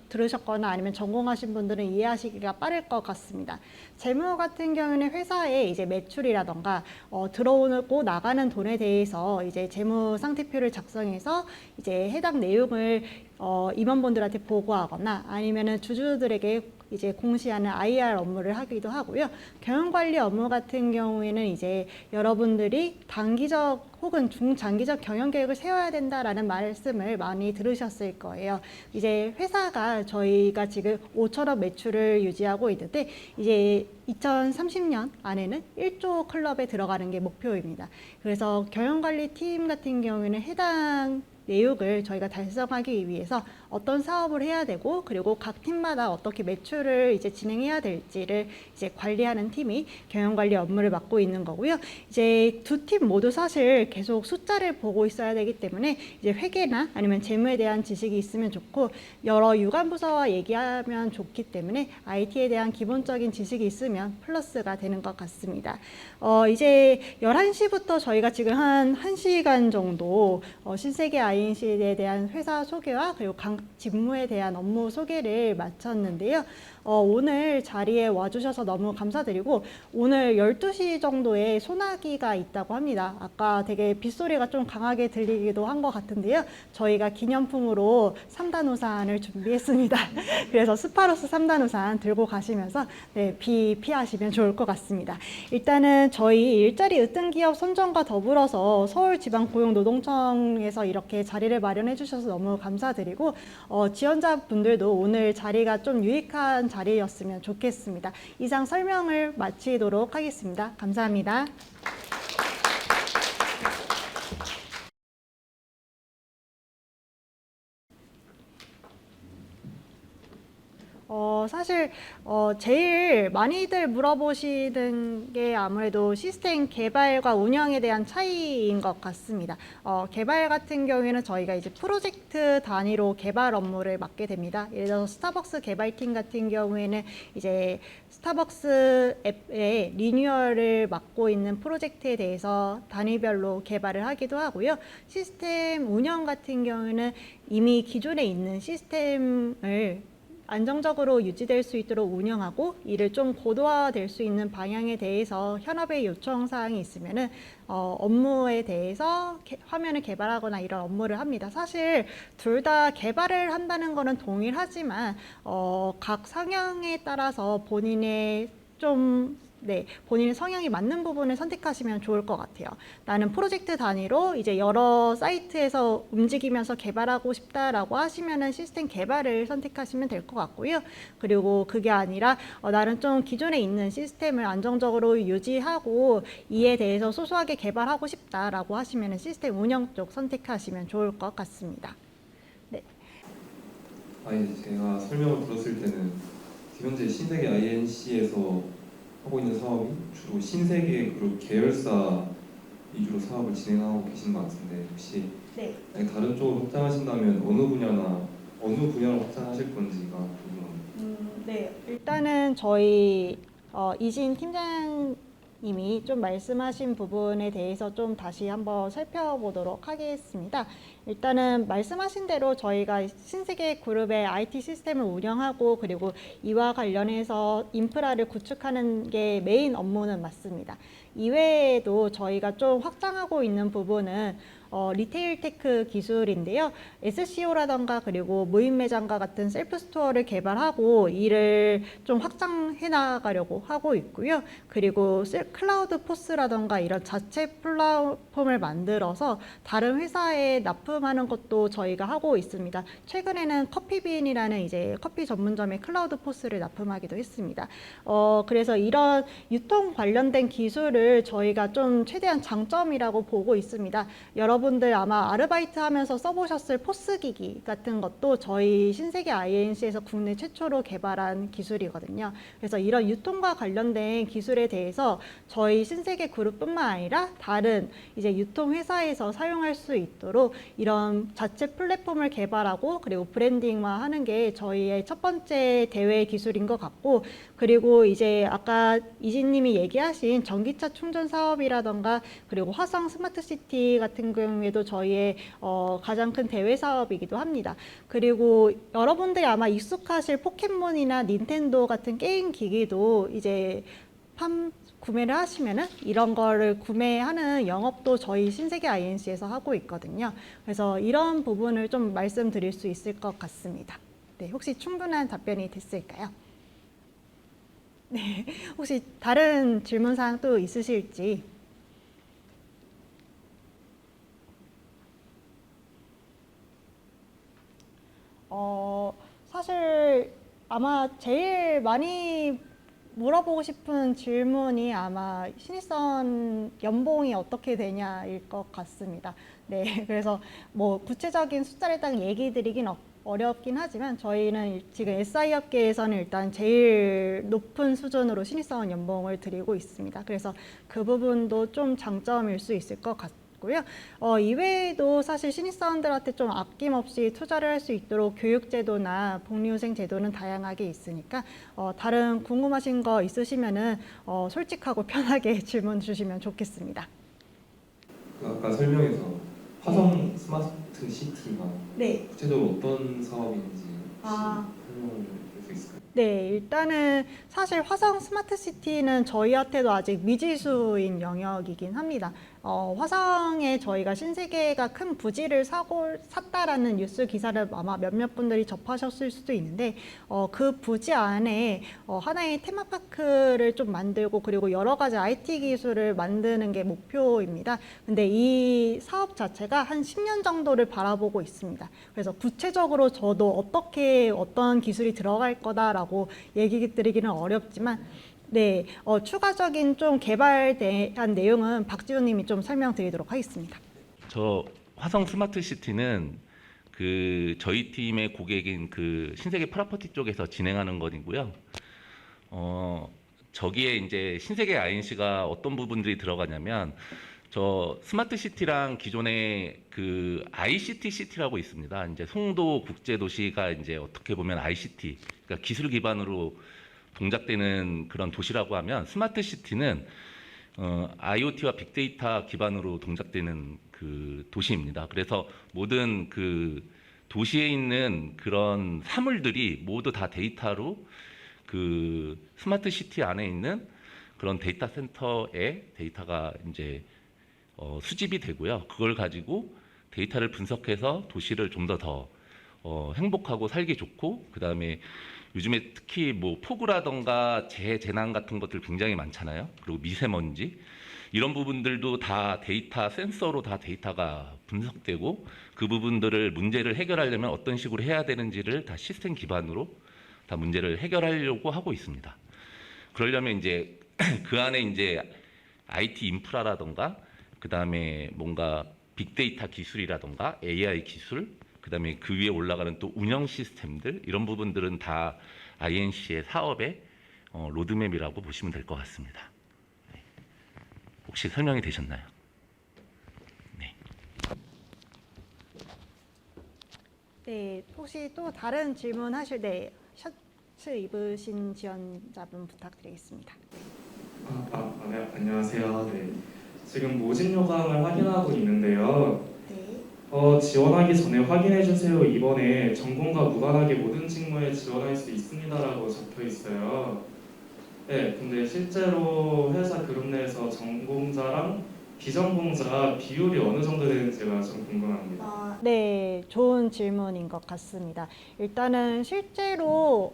들으셨거나 아니면 전공하신 분들은 이해하시기가 빠를 것 같습니다. 재무 같은 경우는 회사의 이제 매출이라던가 들어오고 나가는 돈에 대해서 이제 재무 상태표를 작성해서 이제 해당 내용을 임원분들한테 보고하거나 아니면은 주주들에게 이제 공시하는 IR 업무를 하기도 하고요. 경영관리 업무 같은 경우에는 이제 여러분들이 단기적 혹은 중장기적 경영 계획을 세워야 된다라는 말씀을 많이 들으셨을 거예요. 이제 회사가 저희가 지금 5천억 매출을 유지하고 있는데 이제 2030년 안에는 1조 클럽에 들어가는 게 목표입니다. 그래서 경영관리팀 같은 경우에는 해당 내용을 저희가 달성하기 위해서 어떤 사업을 해야 되고 그리고 각 팀마다 어떻게 매출을 이제 진행해야 될지를 이제 관리하는 팀이 경영관리 업무를 맡고 있는 거고요. 이제 두 팀 모두 사실 계속 숫자를 보고 있어야 되기 때문에 이제 회계나 아니면 재무에 대한 지식이 있으면 좋고 여러 유관부서와 얘기하면 좋기 때문에 IT에 대한 기본적인 지식이 있으면 플러스가 되는 것 같습니다. 이제 11시부터 저희가 지금 한 1시간 정도 신세계 INC에 대한 회사 소개와 그리고 각 직무에 대한 업무 소개를 마쳤는데요. 오늘 자리에 와주셔서 너무 감사드리고 오늘 12시 정도에 소나기가 있다고 합니다. 아까 되게 빗소리가 좀 강하게 들리기도 한 것 같은데요. 저희가 기념품으로 3단 우산을 준비했습니다. 그래서 스파로스 3단 우산 들고 가시면서 네, 비 피하시면 좋을 것 같습니다. 일단은 저희 일자리 으뜸기업 선정과 더불어서 서울지방고용노동청에서 이렇게 자리를 마련해 주셔서 너무 감사드리고 지원자분들도 오늘 자리가 좀 유익한 자리였으면 좋겠습니다. 이상 설명을 마치도록 하겠습니다. 감사합니다. 사실 제일 많이들 물어보시는 게 아무래도 시스템 개발과 운영에 대한 차이인 것 같습니다. 개발 같은 경우에는 저희가 이제 프로젝트 단위로 개발 업무를 맡게 됩니다. 예를 들어서 스타벅스 개발팀 같은 경우에는 이제 스타벅스 앱의 리뉴얼을 맡고 있는 프로젝트에 대해서 단위별로 개발을 하기도 하고요. 시스템 운영 같은 경우에는 이미 기존에 있는 시스템을 안정적으로 유지될 수 있도록 운영하고 이를 좀 고도화될 수 있는 방향에 대해서 현업의 요청 사항이 있으면은 업무에 대해서 화면을 개발하거나 이런 업무를 합니다. 사실 둘 다 개발을 한다는 거는 동일하지만 각 성향에 따라서 본인의 좀 네, 본인의 성향이 맞는 부분을 선택하시면 좋을 것 같아요. 나는 프로젝트 단위로 이제 여러 사이트에서 움직이면서 개발하고 싶다라고 하시면은 시스템 개발을 선택하시면 될 것 같고요. 그리고 그게 아니라 나는 좀 기존에 있는 시스템을 안정적으로 유지하고 이에 대해서 소소하게 개발하고 싶다라고 하시면은 시스템 운영 쪽 선택하시면 좋을 것 같습니다. 아니 제가 설명을 들었을 때는 지금 현재 신세계 INC에서 하고 있는 사업이 주로 신세계 그룹 계열사 위주로 사업을 진행하고 계신 것 같은데 혹시 네. 다른 쪽으로 확장하신다면 어느 분야로 확장하실 건지가 궁금합니다. 네, 일단은 저희 이진 팀장님이 좀 말씀하신 부분에 대해서 좀 다시 한번 살펴보도록 하겠습니다. 일단은 말씀하신 대로 저희가 신세계 그룹의 IT 시스템을 운영하고 그리고 이와 관련해서 인프라를 구축하는 게 메인 업무는 맞습니다. 이외에도 저희가 좀 확장하고 있는 부분은 리테일 테크 기술인데요. SCO라던가 그리고 무인 매장과 같은 셀프 스토어를 개발하고 이를 좀 확장해 나가려고 하고 있고요. 그리고 클라우드 포스라던가 이런 자체 플랫폼을 만들어서 다른 회사에 납품하는 것도 저희가 하고 있습니다. 최근에는 커피빈이라는 이제 커피 전문점에 클라우드 포스를 납품하기도 했습니다. 그래서 이런 유통 관련된 기술을 저희가 좀 최대한 장점이라고 보고 있습니다. 여러분들 아마 아르바이트 하면서 써보셨을 포스 기기 같은 것도 저희 신세계 INC에서 국내 최초로 개발한 기술이거든요. 그래서 이런 유통과 관련된 기술에 대해서 저희 신세계 그룹뿐만 아니라 다른 이제 유통 회사에서 사용할 수 있도록 이런 자체 플랫폼을 개발하고 그리고 브랜딩화하는 게 저희의 첫 번째 대외 기술인 것 같고, 그리고 이제 아까 이진님이 얘기하신 전기차 충전 사업이라던가 그리고 화성 스마트시티 같은 경우에도 저희의 가장 큰 대외 사업이기도 합니다. 그리고 여러분들이 아마 익숙하실 포켓몬이나 닌텐도 같은 게임 기기도 이제 구매를 하시면은 이런 거를 구매하는 영업도 저희 신세계 INC에서 하고 있거든요. 그래서 이런 부분을 좀 말씀드릴 수 있을 것 같습니다. 네, 혹시 충분한 답변이 됐을까요? 네, 혹시 다른 질문 사항 또 있으실지? 사실 아마 제일 많이 물어보고 싶은 질문이 아마 신입사원 연봉이 어떻게 되냐일 것 같습니다. 네, 그래서 뭐 구체적인 숫자를 딱 얘기 드리긴 어렵긴 하지만 저희는 지금 SI 업계에서는 일단 제일 높은 수준으로 신입사원 연봉을 드리고 있습니다. 그래서 그 부분도 좀 장점일 수 있을 것 같습니다. 이외에도 사실 신입사원들한테 좀 아낌없이 투자를 할 수 있도록 교육제도나 복리후생 제도는 다양하게 있으니까 다른 궁금하신 거 있으시면은 솔직하고 편하게 질문 주시면 좋겠습니다. 아까 설명에서 화성 스마트 시티가 네. 구체적으로 어떤 사업인지 혹시 아. 설명을 할 수 있을까요? 네, 일단은 사실 화성 스마트시티는 저희한테도 아직 미지수인 영역이긴 합니다. 화성에 저희가 신세계가 큰 부지를 샀다라는 뉴스 기사를 아마 몇몇 분들이 접하셨을 수도 있는데 그 부지 안에 하나의 테마파크를 좀 만들고 그리고 여러 가지 IT 기술을 만드는 게 목표입니다. 근데 이 사업 자체가 한 10년 정도를 바라보고 있습니다. 그래서 구체적으로 저도 어떤 기술이 들어갈 거다라고 얘기 드리기는 어렵지만 네, 추가적인 좀 개발한 내용은 박지훈 님이 좀 설명드리도록 하겠습니다. 저 화성 스마트 시티는 그 저희 팀의 고객인 그 신세계 프로퍼티 쪽에서 진행하는 것이고요. 저기에 이제 신세계 INC가 어떤 부분들이 들어가냐면 저 스마트 시티랑 기존의 그 ICT 시티라고 있습니다. 이제 송도 국제도시가 이제 어떻게 보면 ICT, 그러니까 기술 기반으로 동작되는 그런 도시라고 하면 스마트 시티는 IoT와 빅데이터 기반으로 동작되는 그 도시입니다. 그래서 모든 그 도시에 있는 그런 사물들이 모두 다 데이터로 그 스마트 시티 안에 있는 그런 데이터 센터에 데이터가 이제 수집이 되고요. 그걸 가지고 데이터를 분석해서 도시를 좀 더 행복하고 살기 좋고, 그 다음에 요즘에 특히 뭐 폭우라던가 재난 같은 것들 굉장히 많잖아요. 그리고 미세먼지 이런 부분들도 다 데이터 센서로 다 데이터가 분석되고 그 부분들을 문제를 해결하려면 어떤 식으로 해야 되는지를 다 시스템 기반으로 다 문제를 해결하려고 하고 있습니다. 그러려면 이제 그 안에 이제 IT 인프라라던가 그다음에 뭔가 빅데이터 기술이라던가 AI 기술 그다음에 그 위에 올라가는 또 운영 시스템들 이런 부분들은 다 INC의 사업의 로드맵이라고 보시면 될 것 같습니다. 네. 혹시 설명이 되셨나요? 네. 네, 혹시 또 다른 질문하실 때 셔츠 입으신 지원자분 부탁드리겠습니다. 네, 안녕하세요. 네. 지금 모집 요강을 확인하고 있는데요. 네. 지원하기 전에 확인해 주세요. 이번에 전공과 무관하게 모든 직무에 지원할 수 있습니다라고 적혀 있어요. 네, 근데 실제로 회사 그룹 내에서 전공자랑 비전공자 비율이 어느 정도 되는지가 좀 궁금합니다. 네, 좋은 질문인 것 같습니다. 일단은 실제로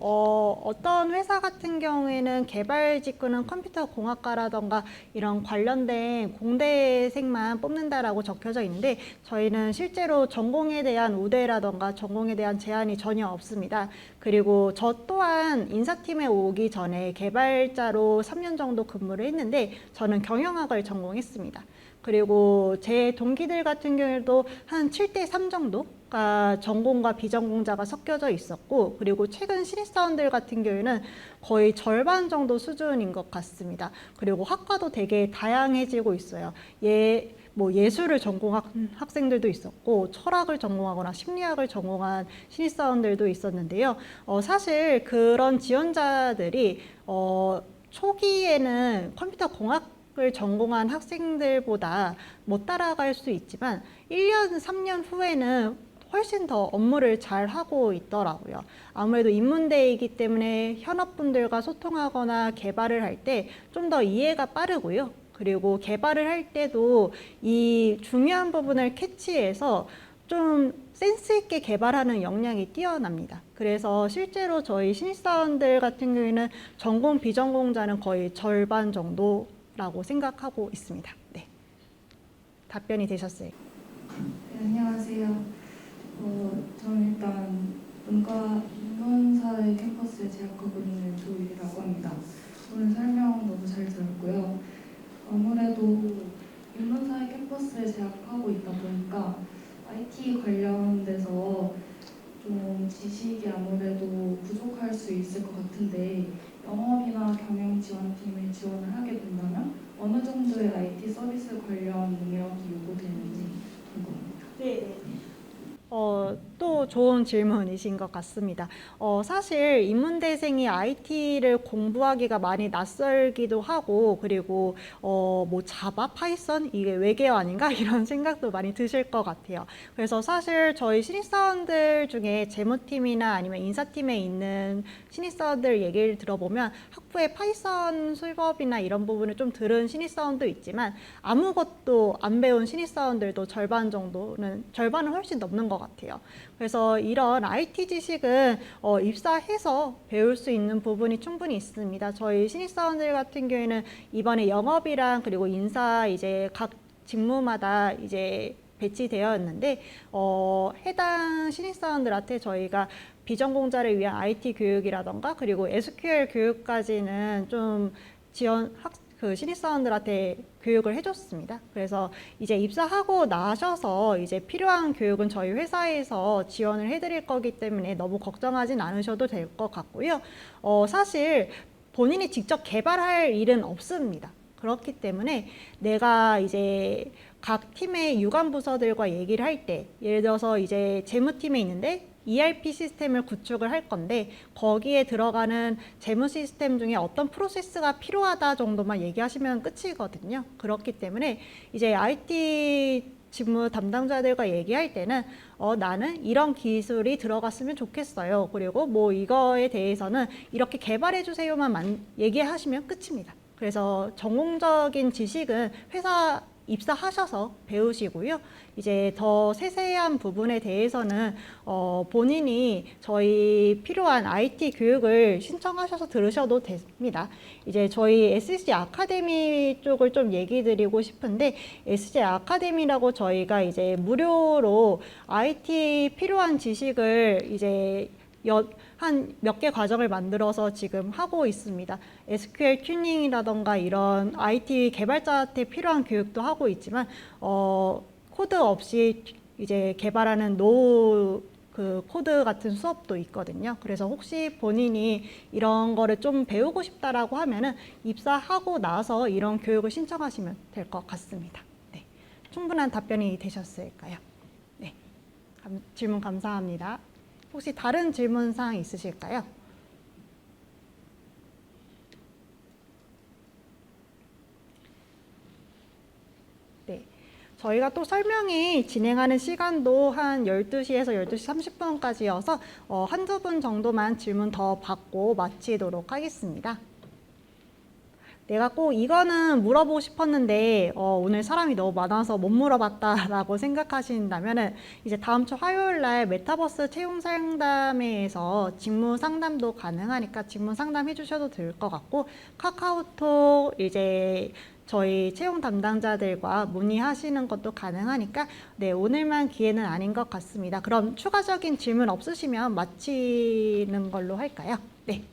어떤 회사 같은 경우에는 개발 직군은 컴퓨터 공학과라던가 이런 관련된 공대생만 뽑는다라고 적혀져 있는데 저희는 실제로 전공에 대한 우대라던가 전공에 대한 제한이 전혀 없습니다. 그리고 저 또한 인사팀에 오기 전에 개발자로 3년 정도 근무를 했는데 저는 경영학을 전공했습니다. 그리고 제 동기들 같은 경우에도 한 7대3 정도가 전공과 비전공자가 섞여져 있었고 그리고 최근 신입사원들 같은 경우에는 거의 절반 정도 수준인 것 같습니다. 그리고 학과도 되게 다양해지고 있어요. 예술을 전공한 학생들도 있었고 철학을 전공하거나 심리학을 전공한 신입사원들도 있었는데요. 사실 그런 지원자들이 초기에는 컴퓨터 공학을 전공한 학생들보다 못 따라갈 수 있지만 1년, 3년 후에는 훨씬 더 업무를 잘 하고 있더라고요. 아무래도 인문대이기 때문에 현업분들과 소통하거나 개발을 할 때 좀 더 이해가 빠르고요. 그리고 개발을 할 때도 이 중요한 부분을 캐치해서 좀 센스 있게 개발하는 역량이 뛰어납니다. 그래서 실제로 저희 신입사원들 같은 경우에는 전공 비전공자는 거의 절반 정도라고 생각하고 있습니다. 네. 답변이 되셨어요. 네, 안녕하세요. 저는 일단 인문사회 캠퍼스에 재학하고 있는 조이라고 합니다. 오늘 설명 너무 잘 들었고요. 아무래도 인문사회 캠퍼스에 재학하고 있다 보니까 IT 관련돼서 좀 지식이 아무래도 부족할 수 있을 것 같은데 영업이나 경영 지원팀에 지원을 하게 된다면 어느 정도의 IT 서비스 관련 능력이 요구되는지 궁금합니다. 네. 또 좋은 질문이신 것 같습니다. 사실 인문대생이 IT를 공부하기가 많이 낯설기도 하고 그리고 뭐 자바, 파이썬 이게 외계어 아닌가 이런 생각도 많이 드실 것 같아요. 그래서 사실 저희 신입사원들 중에 재무팀이나 아니면 인사팀에 있는 신입사원들 얘기를 들어보면 학부에 파이썬 수업이나 이런 부분을 좀 들은 신입사원도 있지만 아무것도 안 배운 신입사원들도 절반은 훨씬 넘는 것 같아요. 그래서 이런 IT 지식은 입사해서 배울 수 있는 부분이 충분히 있습니다. 저희 신입사원들 같은 경우에는 이번에 영업이랑 그리고 인사 이제 각 직무마다 이제 배치되었는데 해당 신입사원들한테 저희가 비전공자를 위한 IT 교육이라던가 그리고 SQL 교육까지는 좀 신입사원들한테 교육을 해줬습니다. 그래서 이제 입사하고 나셔서 이제 필요한 교육은 저희 회사에서 지원을 해드릴 거기 때문에 너무 걱정하진 않으셔도 될 것 같고요. 사실 본인이 직접 개발할 일은 없습니다. 그렇기 때문에 내가 이제 각 팀의 유관 부서들과 얘기를 할 때 예를 들어서 이제 재무팀에 있는데 ERP 시스템을 구축을 할 건데 거기에 들어가는 재무 시스템 중에 어떤 프로세스가 필요하다 정도만 얘기하시면 끝이거든요. 그렇기 때문에 이제 IT 직무 담당자들과 얘기할 때는 나는 이런 기술이 들어갔으면 좋겠어요. 그리고 뭐 이거에 대해서는 이렇게 개발해 주세요만 얘기하시면 끝입니다. 그래서 전공적인 지식은 회사 입사하셔서 배우시고요. 이제 더 세세한 부분에 대해서는 본인이 저희 필요한 IT 교육을 신청하셔서 들으셔도 됩니다. 이제 저희 SC 아카데미 쪽을 좀 얘기 드리고 싶은데, SC 아카데미라고 저희가 이제 무료로 IT 필요한 지식을 이제 한 몇 개 과정을 만들어서 지금 하고 있습니다. SQL 튜닝이라던가 이런 IT 개발자한테 필요한 교육도 하고 있지만, 코드 없이 이제 개발하는 노후 그 코드 같은 수업도 있거든요. 그래서 혹시 본인이 이런 거를 좀 배우고 싶다라고 하면은 입사하고 나서 이런 교육을 신청하시면 될 것 같습니다. 네. 충분한 답변이 되셨을까요? 네. 질문 감사합니다. 혹시 다른 질문 사항 있으실까요? 네. 저희가 또 설명이 진행하는 시간도 한 12시에서 12시 30분까지여서 한두 분 정도만 질문 더 받고 마치도록 하겠습니다. 내가 꼭 이거는 물어보고 싶었는데 오늘 사람이 너무 많아서 못 물어봤다라고 생각하신다면은 이제 다음 주 화요일 날 메타버스 채용 상담회에서 직무 상담도 가능하니까 직무 상담 해주셔도 될 것 같고, 카카오톡 이제 저희 채용 담당자들과 문의하시는 것도 가능하니까 네, 오늘만 기회는 아닌 것 같습니다. 그럼 추가적인 질문 없으시면 마치는 걸로 할까요? 네.